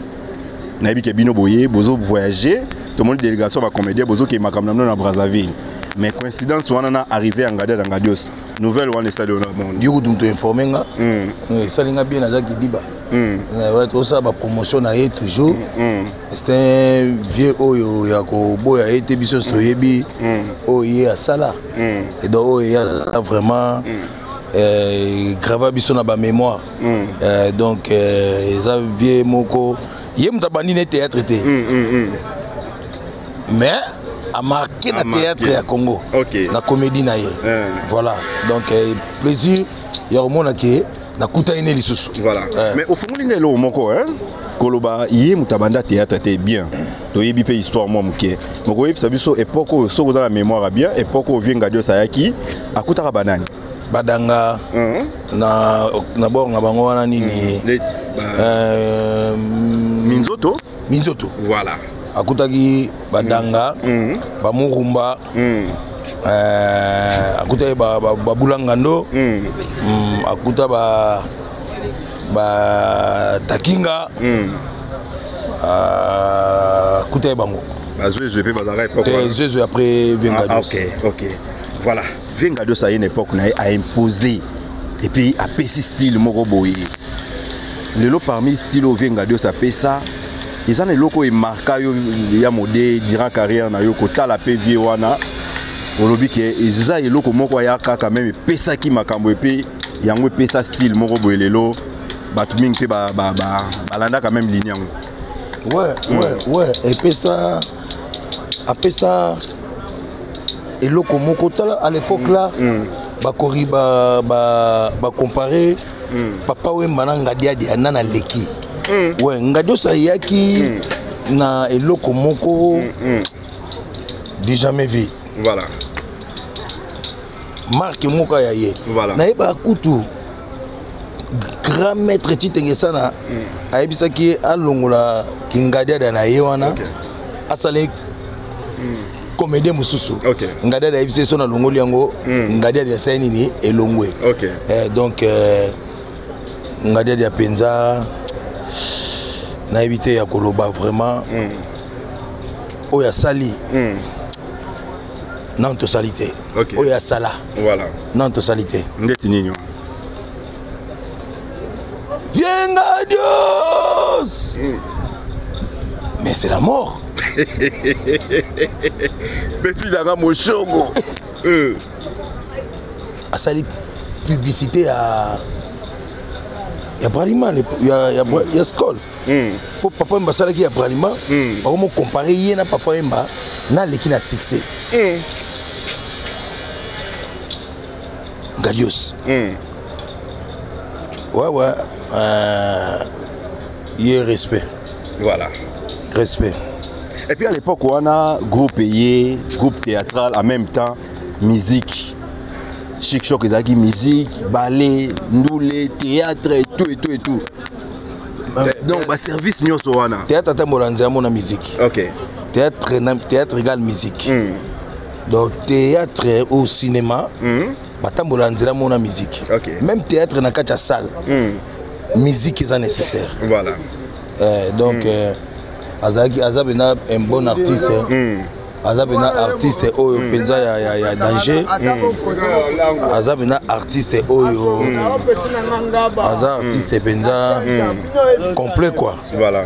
Nabi ke bino boye bozo voyager tout le monde délégation va comédie bozo ke makamna na Brazzaville mais coïncidence wana na arrivé à Ngadios nouvelle wana stade na monde du coup tu informer nga ça linga bien azaki diba ouais tout ça ba promotion na yé toujours c'est un vieux oyo ya ko boya été biso stoyebi oyo ya sala et donc oyo ya vraiment grava biso na ba mémoire donc ça vieux moko yem tabani ne théâtre té mais a marqué na théâtre ya Congo na comédie na ye voilà donc plaisir ya romona ke na kuta ine lisusu voilà mais au fond linga lo moko hein koloba yé mutabanda théâtre té bien to yebi pe histoire mo muke moko yebi sabiso époque so ko za la mémoire bien époque o Venga Dios sayaki akuta banani badanga na bord na bango wana nini Minzoto voilà akutaki badanga bamurumba akutaki babulangando akuta ba takinga akutaki bango bazwe pe bazara époque après Venga Dios. OK voilà Venga Dios à une époque a imposé et puis a pété style moko boye lelo parmi style Venga Dios a pété ça ils ont les locaux et marqué ya modé durant carrière na yo kota la PV wana olobi ke ils a les locaux moko ya quand même pesa ki makambo et puis yango pesa style moko boye lelo bato mingi mpe balanda quand même ligne yango. Ouais. Et puis ça eloko moko tala à l'époque là bakori comparer Papa Wemba na Ngadia Diana na leki. Ouais, Ngadio Sayaki na eloko moko du jamais vu. Voilà. Marque moko ya ye. Voilà. Na yeba kutu grand maître Titengesana ayebisa ki alongola kingadia da na ye wana asale comédien mususu. Ngadia da yebisa so na longoli yango Ngadia da seni ni elongwe. Donc Ngadia da penza na évité ya koloba vraiment oya sali non to salité oya sala voilà non to salité ndeti ninyo Vienga Dios mais c'est la mort petit danga moshongo asali publicité à ya Bralima ya Skol pour Papa Wemba sala ki ya Bralima on comparer ye na Papa Wemba na leki na succès Gadios ouais y a respect voilà respect et puis à l'époque on a groupe théâtral en même temps musique Chic Choc ezaki musique ballet ndoule théâtre et tout donc ba service nyonso wana théâtre tambola nzamo na musique théâtre égale musique donc théâtre au cinéma batambola nzela mona musique même théâtre na kati ya salle musique est nécessaire voilà donc azabena un bon artiste azabena artiste oyo penza ya danger azabena artiste oyo aza artiste penza complet quoi voilà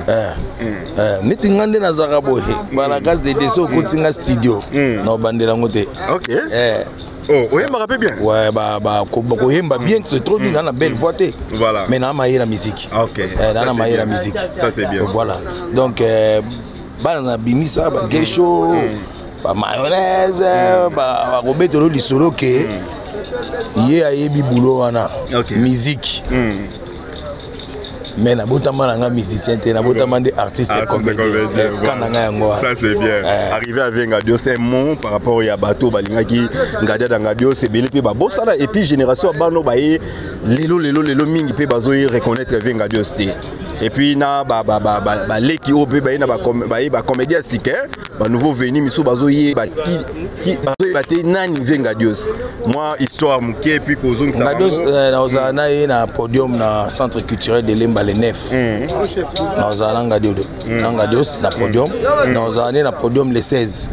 niti ngande na zaka boye bana gaz de deso kotinga studio na bandela ngote oh oyemba rapé bien ouais koyemba bien c'est trop bien na belle voix té voilà mais na maïra musique na maïra musique ça c'est bien voilà donc bana na bimisa ba gesho ba mayonnaise ba robetolo lisolo ke ye ayebi boulot wana musique mais na botama nga musicien te na botama des artistes comédiens kananga yango ça c'est bien arrivé avec Ngadio c'est mon par rapport ya bateau balingaki Ngadia da Ngadio c'est belé pe ba bosala et puis génération bano ba ye lelo mingi pe bazo reconnaître avec Ngadio c'était et puis na leki obe ba ba comédien sike ba nouveau venu miso bazo ye ba ki bazo baté nani Ngadios moi histoire muke puis kozong ça Ngadios na ozana ye na podium na centre culturel de Lemba le 9 na ozana Ngadios na podium na ozana na podium le 16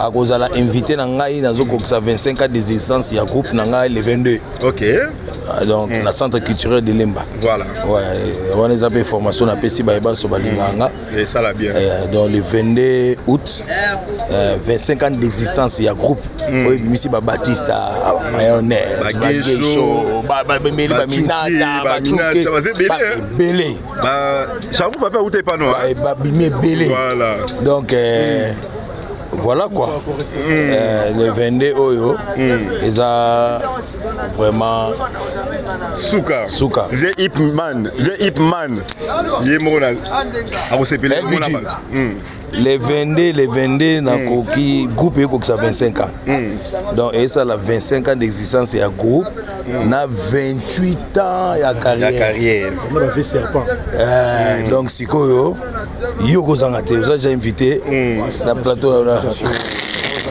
akozala invité na ngai na zokokisa 25 ans d'existence ya groupe na ngai le 22 donc na centre culturel de Lemba voilà on les a fait formation na pesi ba so balinganga et ça la bien dans le 22 août 25 ans d'existence ya groupe oyo bimisi ba Batista mayonnaise ba gesho ba meli ba minata ba tuke belé ba chaque fois pas où t'es pas non ba bimé belé voilà donc voilà quoi le 22 oyo eza vraiment Souka vieux hip man yemona akosepela les 22 na koki groupe eko ça 25 ans donc et ça la 25 ans d'existence ya groupe na 28 ans ya carrière donc sikoyo yoko zanga te vous avez invité na plateau là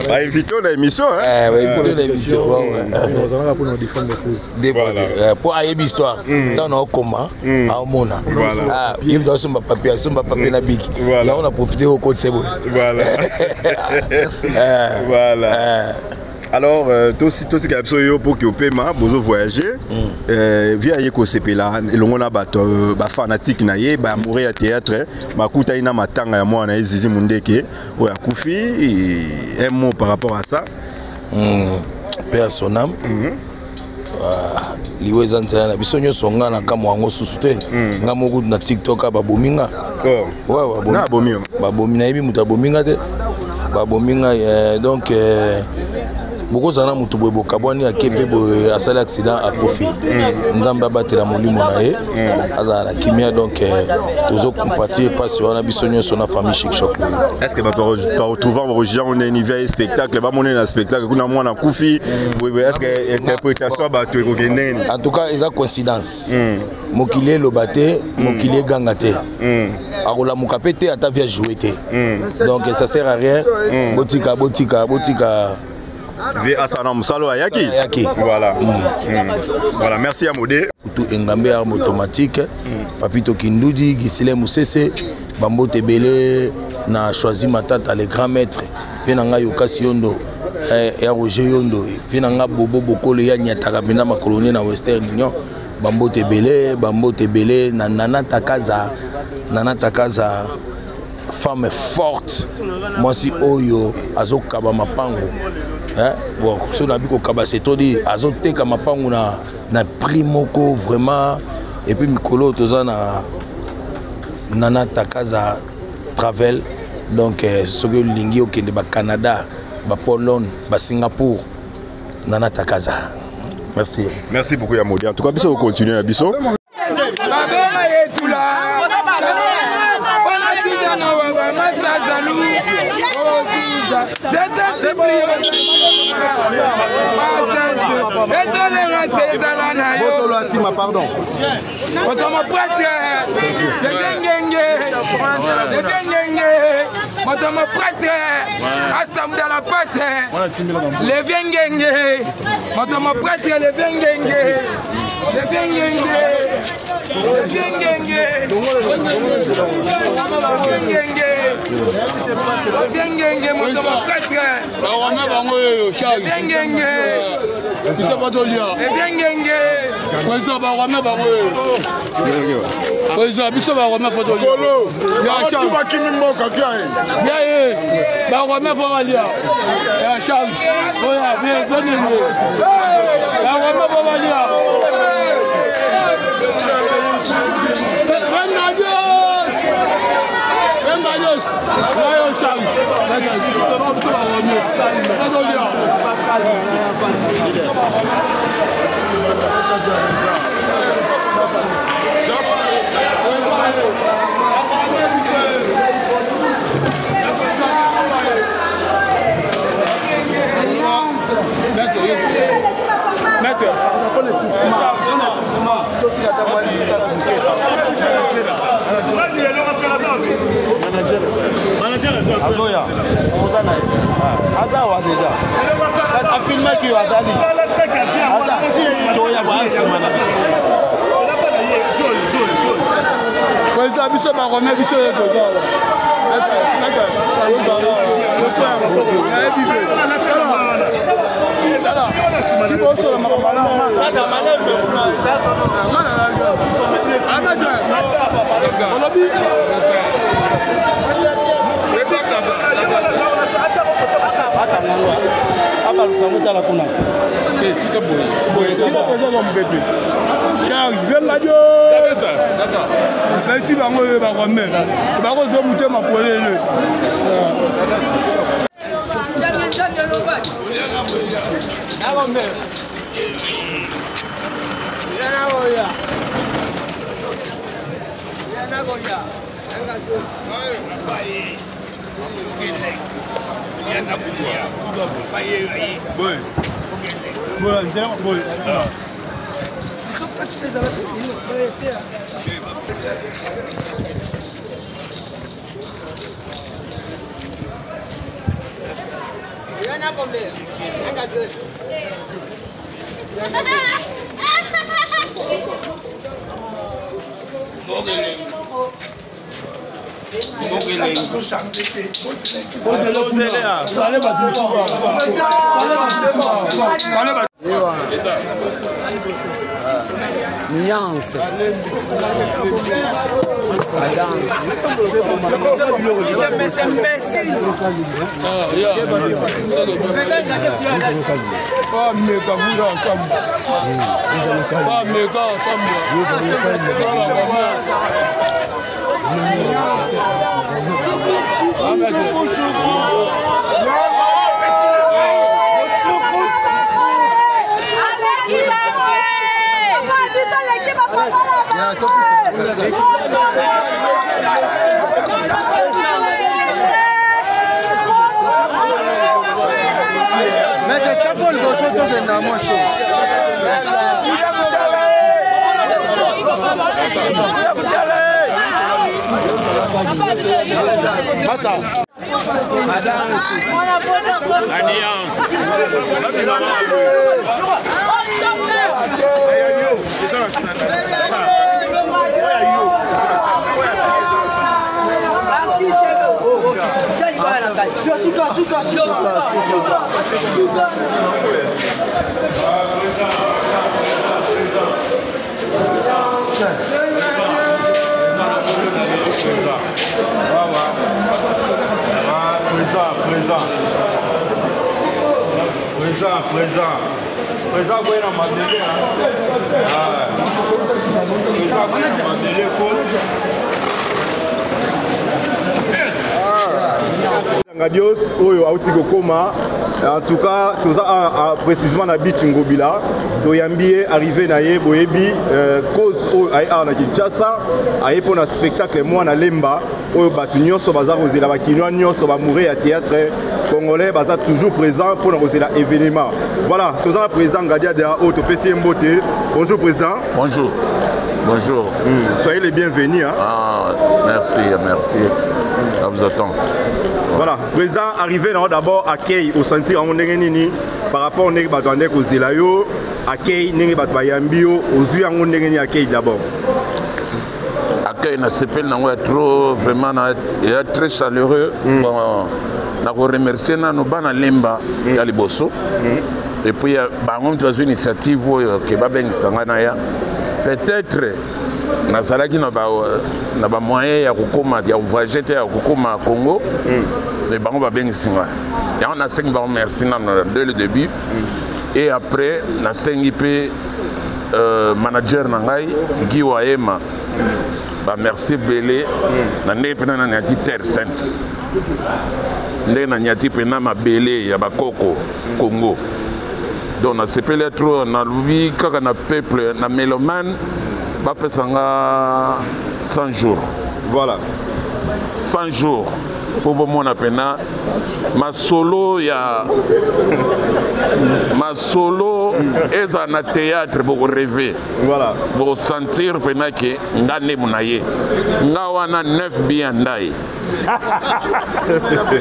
bah invité on a émission hein pour l'émission on a pour nous défendre les causes pour ayebi histoire dans nos comment à mona il doit se papier na big là on a profité au code c'est bon voilà alors toi si tu as pour que paiement bozo voyager via yeko sepela elongo na bato ba fanatique na ye ba mourir à théâtre makuta ina matanga ya mwana Zizi Mundeke oya kufi un mot par rapport à ça père son âme liwe eza nzela na biso nyonso nga na kamo yango susu te nga moko na TikTok babomi nga babomi nayebi moto abomi nga te babomi nga donc bokozala na moto boye bokabwani ake mpe boye asali accident akufi nzambe abatela molimo na ye azala na kimia donc tozocompatir mpasi wana biso nyonso na famille Chic-Choc. Est-ce que baretrouva barogia on est univers spectacle bamoni na spectacle kuna mwana akufi est-ce que interprétation bato ekokende nini? En tout cas eza coïncidence mokili eloba te mokili eganga te akolamuka mpe te ata via jouer te donc ça sert à rien botika Asana Moussalo Ayaki. Voilà. Voilà, merci à Modé. Tout engambe arme automatique. Papito Kindoudi, Gisile Moussese, Bambo Tebele, na choisi Matata, les grands maîtres. Venanga Yokasi Yondo, et Roger Yondo. Venanga Bobo Bokolo Yanyataka Bina ma colonie na Western Union. Bambo Tebele, Nana Takaza, femme forte. Moi si Oyo, Azo Kaba Mapango. Bon, si on a vu qu'au c'est tout dit, azoté comme ma pango na primoko vraiment et puis Mikolo tozana Nana Takaza travel donc ce que lingi au Canada, Pologne, Singapour, Nana Takaza. Merci. Merci beaucoup Yamodi. En tout cas, biso continue à biso. Pardon. Nuance. Mete chapo le bosso to de na moi chaud. Passa. Alliance. Présent, bueno, mandele. Présent, bueno, mandele, Ngadios oyo auti kokoma en tout cas toza précisément na beach ngobila to yambie arrivé na ye boyebi cause oyo ay na Kinshasa ay pour na spectacle moi na lemba oyo batu nyonso baza kozela bakinwa nyonso ba mourir à théâtre congolais baza toujours présent pour na kozela événement voilà toza na président Ngadia de o to pesi mbote. Bonjour président. Bonjour. Bonjour. Soyez les bienvenus hein. Ah, merci. À vous attendre. Voilà, président arrivé d'abord accueil au sentir en nini par rapport au nègre batandé au zelayo accueil nègre batbayambio aux yeux en nègre accueil d'abord. Accueil na s'appelle na trop vraiment est très chaleureux. Na ko remercier na no bana lemba ya liboso. Et puis bango tu as une initiative que ba bengisa na ya peut-être na salaki na ba moyen ya kokoma ya voyager ya kokoma Congo mais bango ba bengisinga ya on a 5 ba merci na dès le début et après na 5 IP manager na ngai Guy Waema ba merci belé na nepena na nyati terre sainte ndé na nyati pena mabele ya bakoko Congo donc na sepele trop na lui kaka na peuple na mélomane ba pesanga 100 jours. Voilà. 100 jours. Pour moi, ma solo est un théâtre pour rêver. Voilà. Pour sentir que ngane munaye. Ngawana 9 biandai.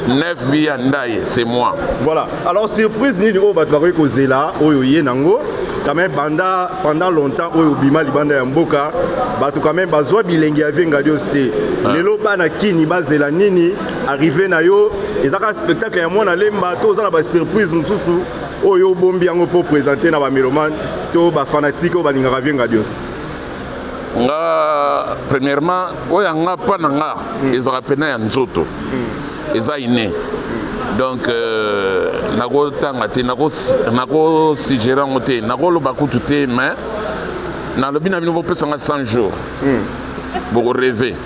9 biandai, c'est moi. Voilà. Alors surprise ni au batbaro kozela oyoye nango. Quand même pendant longtemps au bima libanda ya mboka batu quand même bazwa bilengi ya Ngadio ste lelo bana kini bazela nini arrivé na yo ezaka spectacle ya mwana lemba to za na ba surprise mususu oyo bombi yango pour présenter na ba mélomane to ba fanatique o balingaka Ngadio nga premièrement oya nga pa na nga ezaka pena ya nzoto eza iné. Donc, nago tangate, nago sigérer ngote, nago lo bakutu te, mais na lobi na bino bo pesanga 100 jours. Boko rêver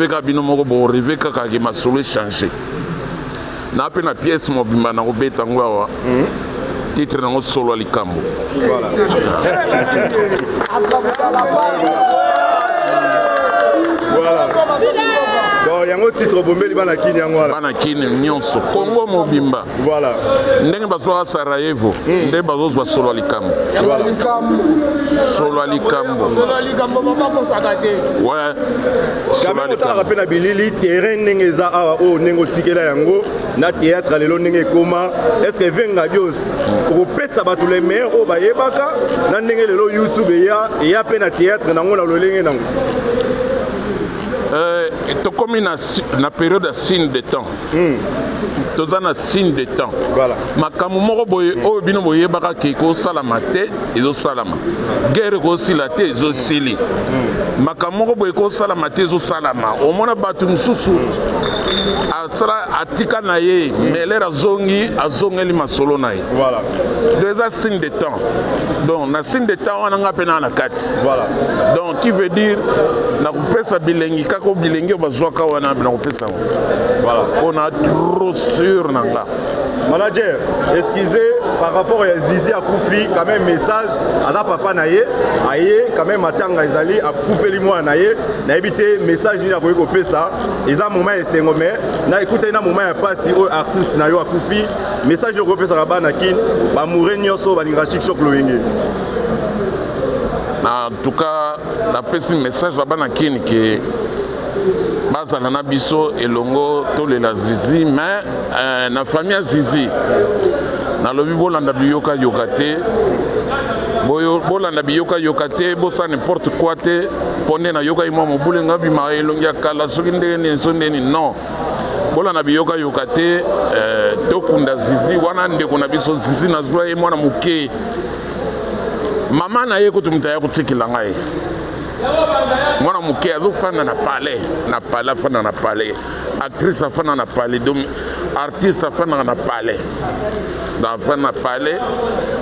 ka bino moko boko rêver ka ka ma solo changer. Na pe na pièce mobimba na obeta ngwa titre na solo alikambo. Voilà. Voilà. Donc yango titre bombeli bana kini yango wala. Bana kini nyonso Congo mobimba. Voilà. Ndenge bazwa Sarajevo, ndenge bazwa solo alikambo. Voilà. Solo alikambo papa ko sakate. Ouais. Quand même on rappelle na bilili terrain ndenge za awa o ndenge tikela yango na théâtre lelo ndenge koma est-ce que Ngadio ko pesa batu les meilleurs o bayebaka na ndenge lelo YouTube ya pe na théâtre nango na lolenge nango. tokomi na période ya signe de temps toza na signe de temps makambo moko boye oyo bino boyebaka ke ekosalama te ezosalama guerre ekosila te ezosili makambo moko boye ekosalama te ezosalama omona bato mosusu asala atika na ye melere azongeli masolo na ye donc eza signe de temps donc na signe de temps wana nga mpe na kati donc qui veut dire nakopesa bilengi kaka bilengi oyo bazwaka wana nakopesa on a trop sûr nanga. Manager, excusez par rapport à Zizi à Koufi, quand même message à la papa naïe, aïe quand même attendre Izali à Koufi limo naïe, n'a évité message ni à Koyoko ça, ils ont moment et c'est ngomé, n'a écouté un moment pas si au artiste naïe à Koufi, message de Koyoko ça là-bas nakin, ba mourir nyoso ba nirachik choc loenge. En tout cas, la petit message là-bas nakin que bazala na biso elongo tolela Zizi mais na famille Zizi na lobi bolanda biyoka yokate bolanda biyoka yokate bosa n'importe quoi te ponde na yoka imo mobule ngabi ma elongi akala soki ndeni sondeni non bolanda biyoka yokate tokunda Zizi wana ndeko na biso Zizi na zwa ye mwana muke mama na ye kutumtaya kutikila ngai mwana muke azofanda na palais afanda na palais actrice afanda na palais donc artiste afanda na palais afanda na palais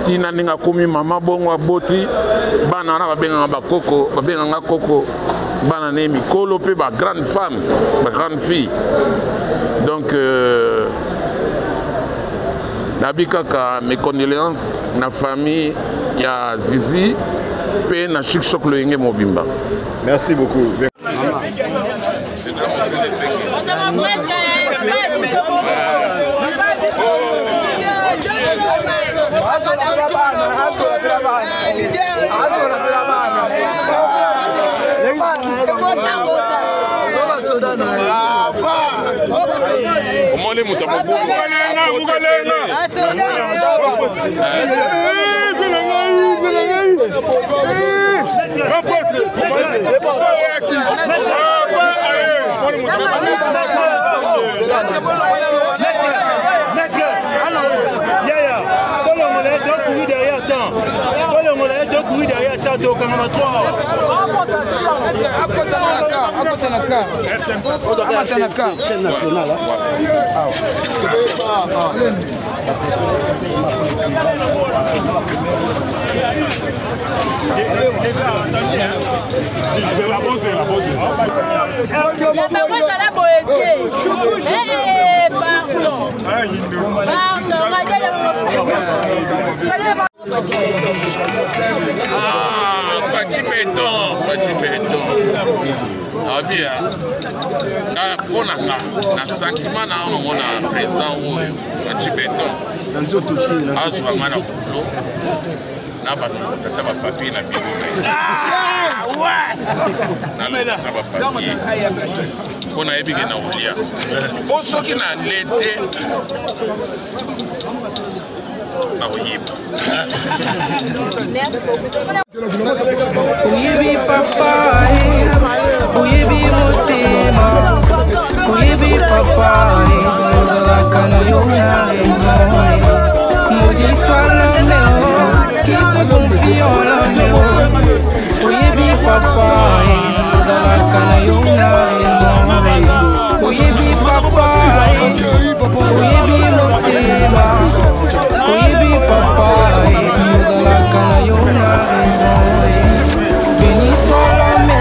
tina ninga komi mama bongo aboti bana na babenganga bakoko babenganga koko bana ne mikolo pe ba grande femme ba grande fille donc nabikaka mes condoléances na famille ya Zizi pe na Chic Choc loyenge mobimba. Merci beaucoup. Ah bien, pour la sentiment na président Fati Beton, azwa na kulo na ba tata ba papier na biro na na ba papier kona ebike na ulia po soki na lete na oyiba Uyibi papa, uyibi motema, uyibi papa, ozalaka na yo na raison. Maudit soit l'homme qui se confie en l'homme. Uyibi papa, ozalaka na yo na raison. Uyibi papa, uyibi motema, uyibi papa, ozalaka na yo na raison. Béni soit l'homme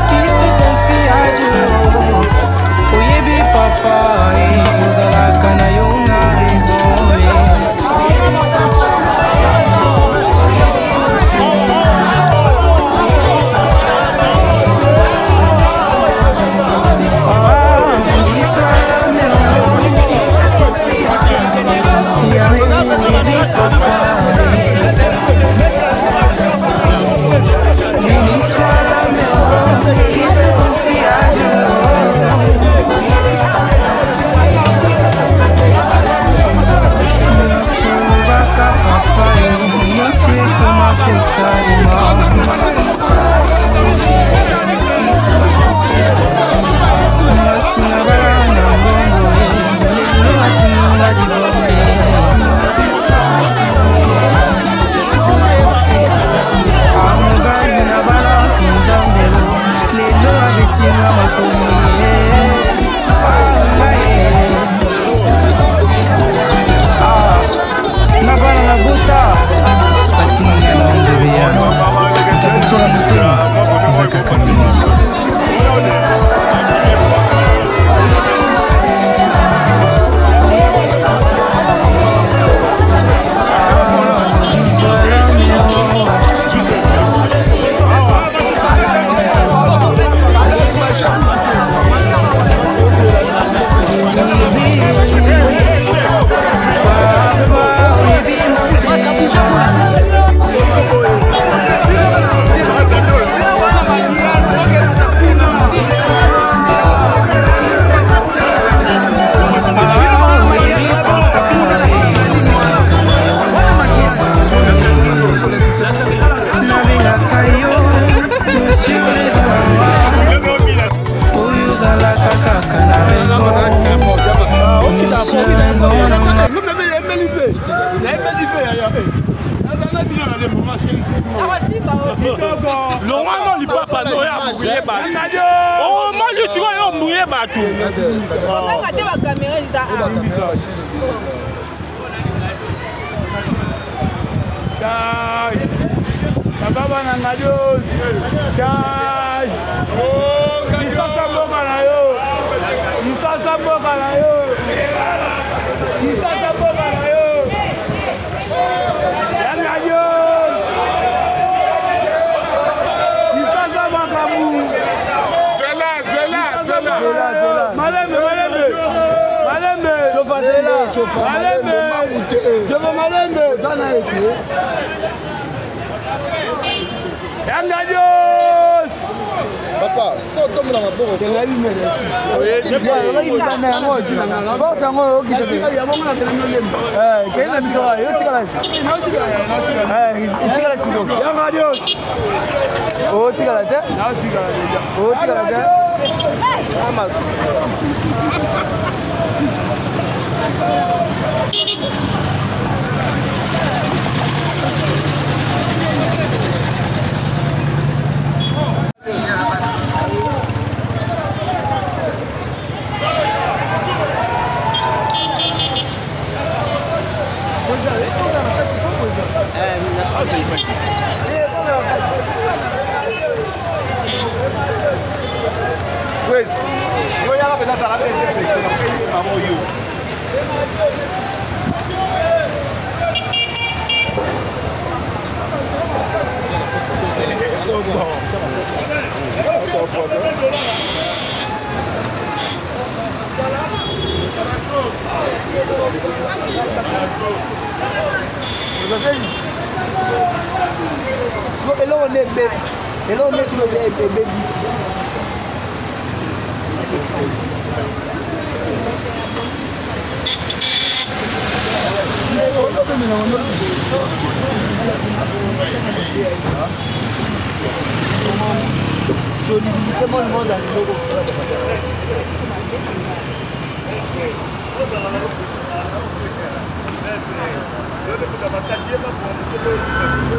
qui se confie à Dieu. Oyebi papa, ozalaka na yo na raison. Oyebi papa, Tinga makomi na bana na buta batinga na ndebeya takutola motema eza kaka miso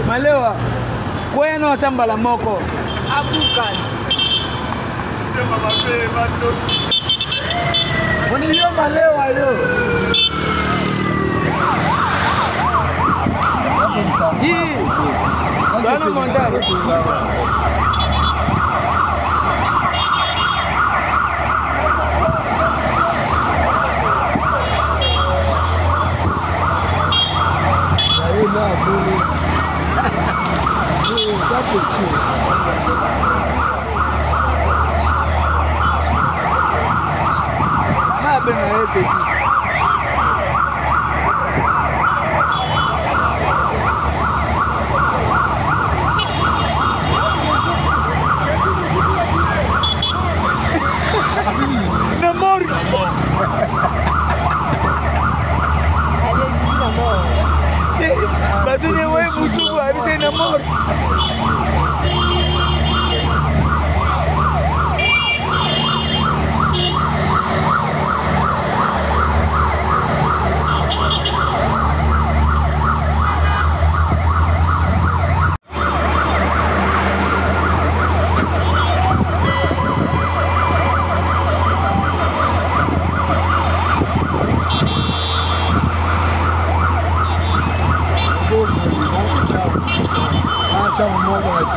Malewa, kwenu atambala moko. Abukan. Uniyo malewa yo. Hii. Bana mondari.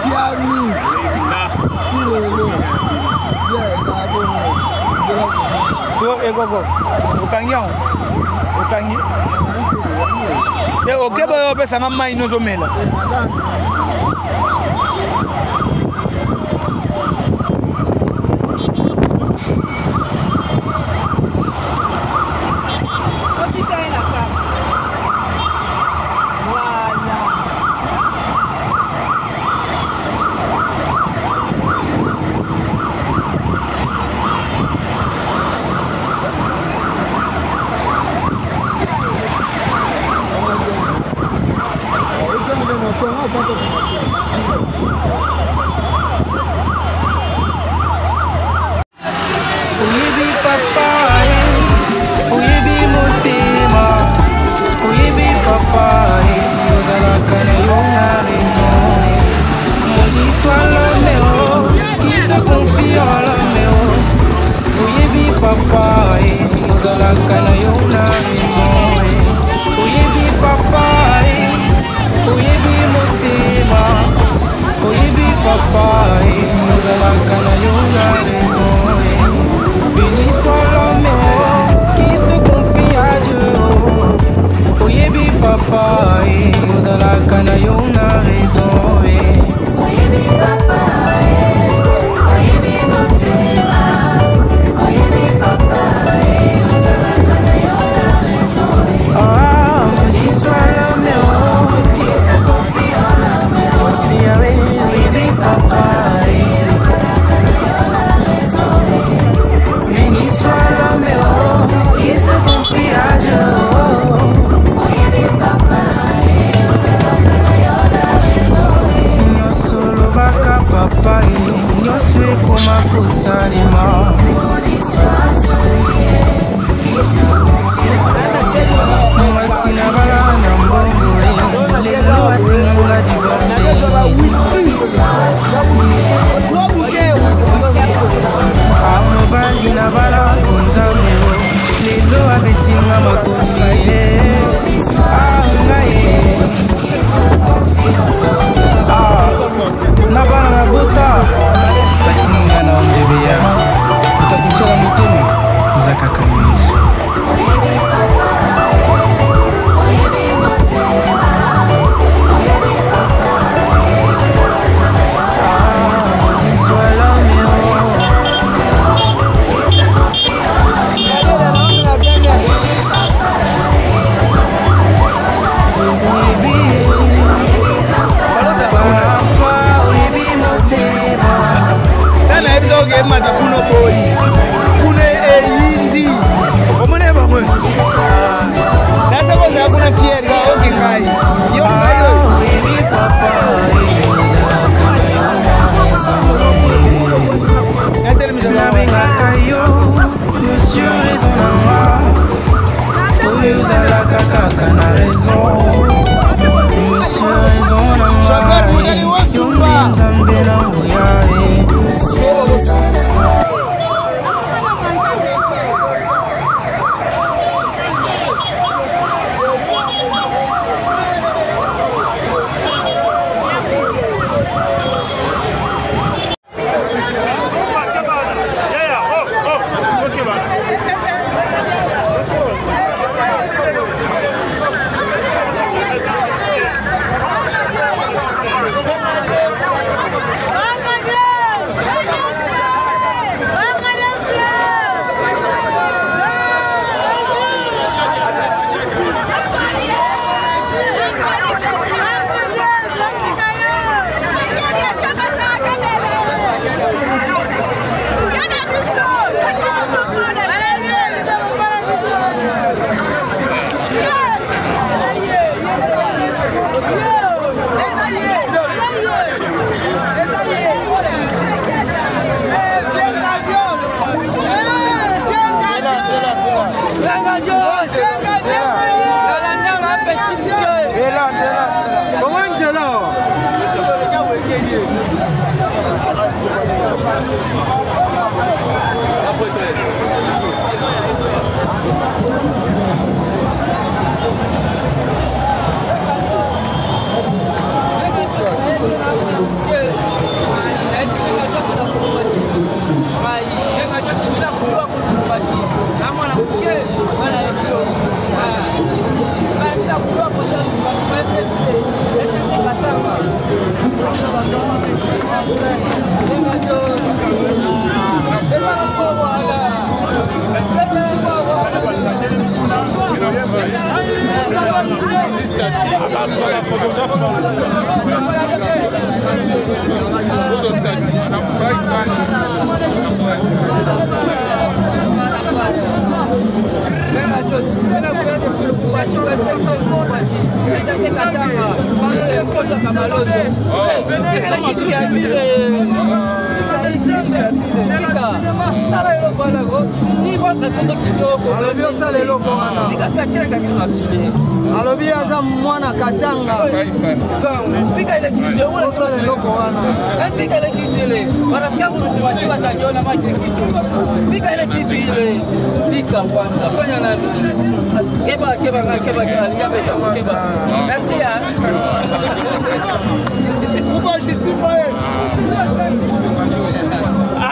Siami. So ekoko okangi yango okangi okeba opesanga mai nozomela Oyebi papa, oyebi motema, oyebi papa, ozalaka na yo na raison. Maudit soit l'homme qui se confie en l'homme. Oyebi papa, ozalaka na yo na raison. Oyebi papa, oyebi motema, oyebi papa, ozalaka na yo na raison. Béni soit l'homme qui se confie à Dieu. Oyebi papa, ozalaka na yo na raison. Oyebi papa, oyebi motema, oyebi papa, ozalaka na yo na raison. Ah, maudit soit l'homme qui se confie en l'homme. Oyebi papa, ozalaka na yo na raison. Béni soit l'homme qui se confie à Dieu. Oyebi papa, ozalaka na yo na raison. Nyonso lobaka papa, nyonso ekoma kosalema. Maudit soit celui qui se confie en l'homme. Mwasi na bala na mbongo, lelo asinga divorce. Maudit soit celui qui se confie en l'homme. Amobali na bala konzambe, lelo abetinga makofi. Qui se confie en l'homme. Na bala na bota, batinga na ondebeya. Utakuchela motema, zakaka miso. Oyebi papa, oyebi motema, oyebi papa, ozalaka na yo na raison. Maudit soit l'homme qui se confie en l'homme. Oyebi papa, ozalaka na yo na raison. Oyebi papa, oyebi motema. Tana ebiso ke mata kuno boli. Kune eyindi. Omone bamwe. Nasa koza kuna fieri ka oke kai. Yo ngayo. Oyebi papa, ozalaka na yo na raison. Nabengaka yo, monsieur raison na nga. Oyo ozalaka kaka na raison. Monsieur raison na nga. Yo nde nzambe na nguya. Monsieur raison na nga. alobi aza mwana katanga osala eloko wana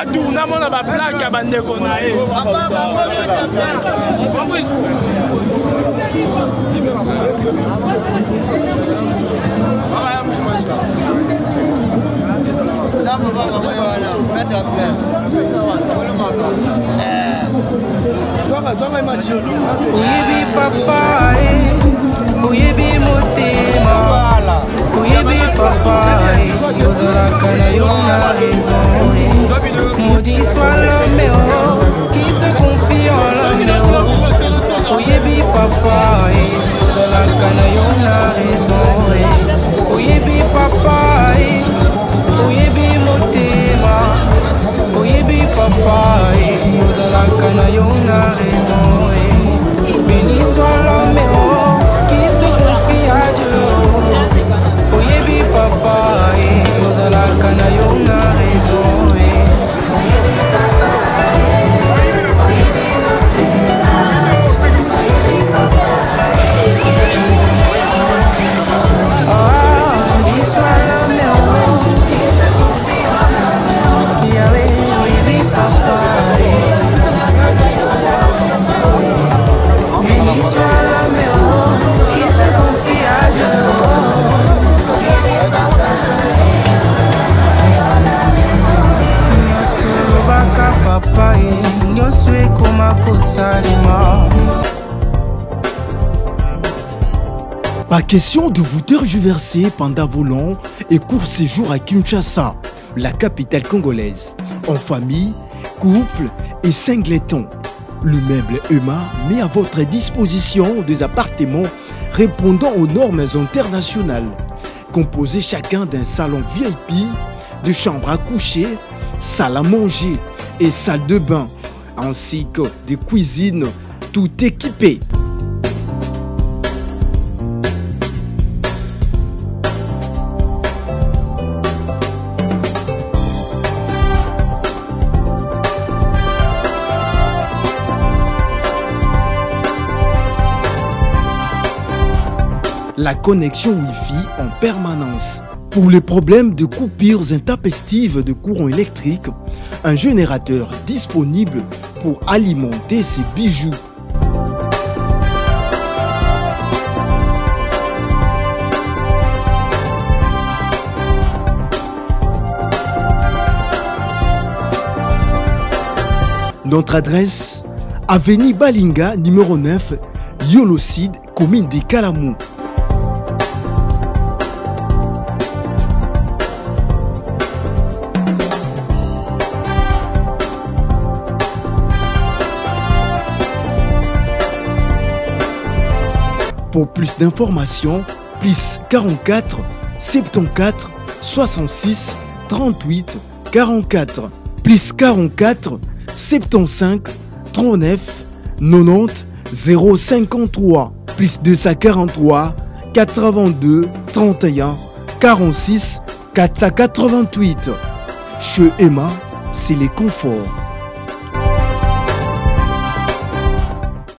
adu namona baplake ya bandeko na ye Oyebi papa, oyebi motema, oyebi papa, yozalaka na yo na raison. Maudit soit l'homme qui se confie en l'homme. Oyebi papa, yozalaka na yo na raison. Oyebi papa, oyebi motema, oyebi papa, yozalaka na yo na raison. Béni soit l'homme qui se confie à Dieu. Oyebi papa, yozalaka na yo na raison. Pas question de vous tergiverser pendant vos longs et courts séjours à Kinshasa, la capitale congolaise. En famille, couple et singleton. Le meuble EMA met à votre disposition des appartements répondant aux normes internationales. Composés chacun d'un salon VIP, de chambres à coucher, salle à manger et salle de bain, ainsi que de cuisine tout équipé. La connexion Wi-Fi en permanence. Pour les problèmes de coupures intempestives de courant électrique, un générateur disponible pour alimenter ces bijoux. Notre adresse, avenue Balinga, numéro 9, Yolocide, commune de Kalamou. Pour plus d'informations, plus 44 74 66 38 44, plus 44 75 39 90 053, plus 243 82 31 46 488. Chez Emma, c'est les conforts.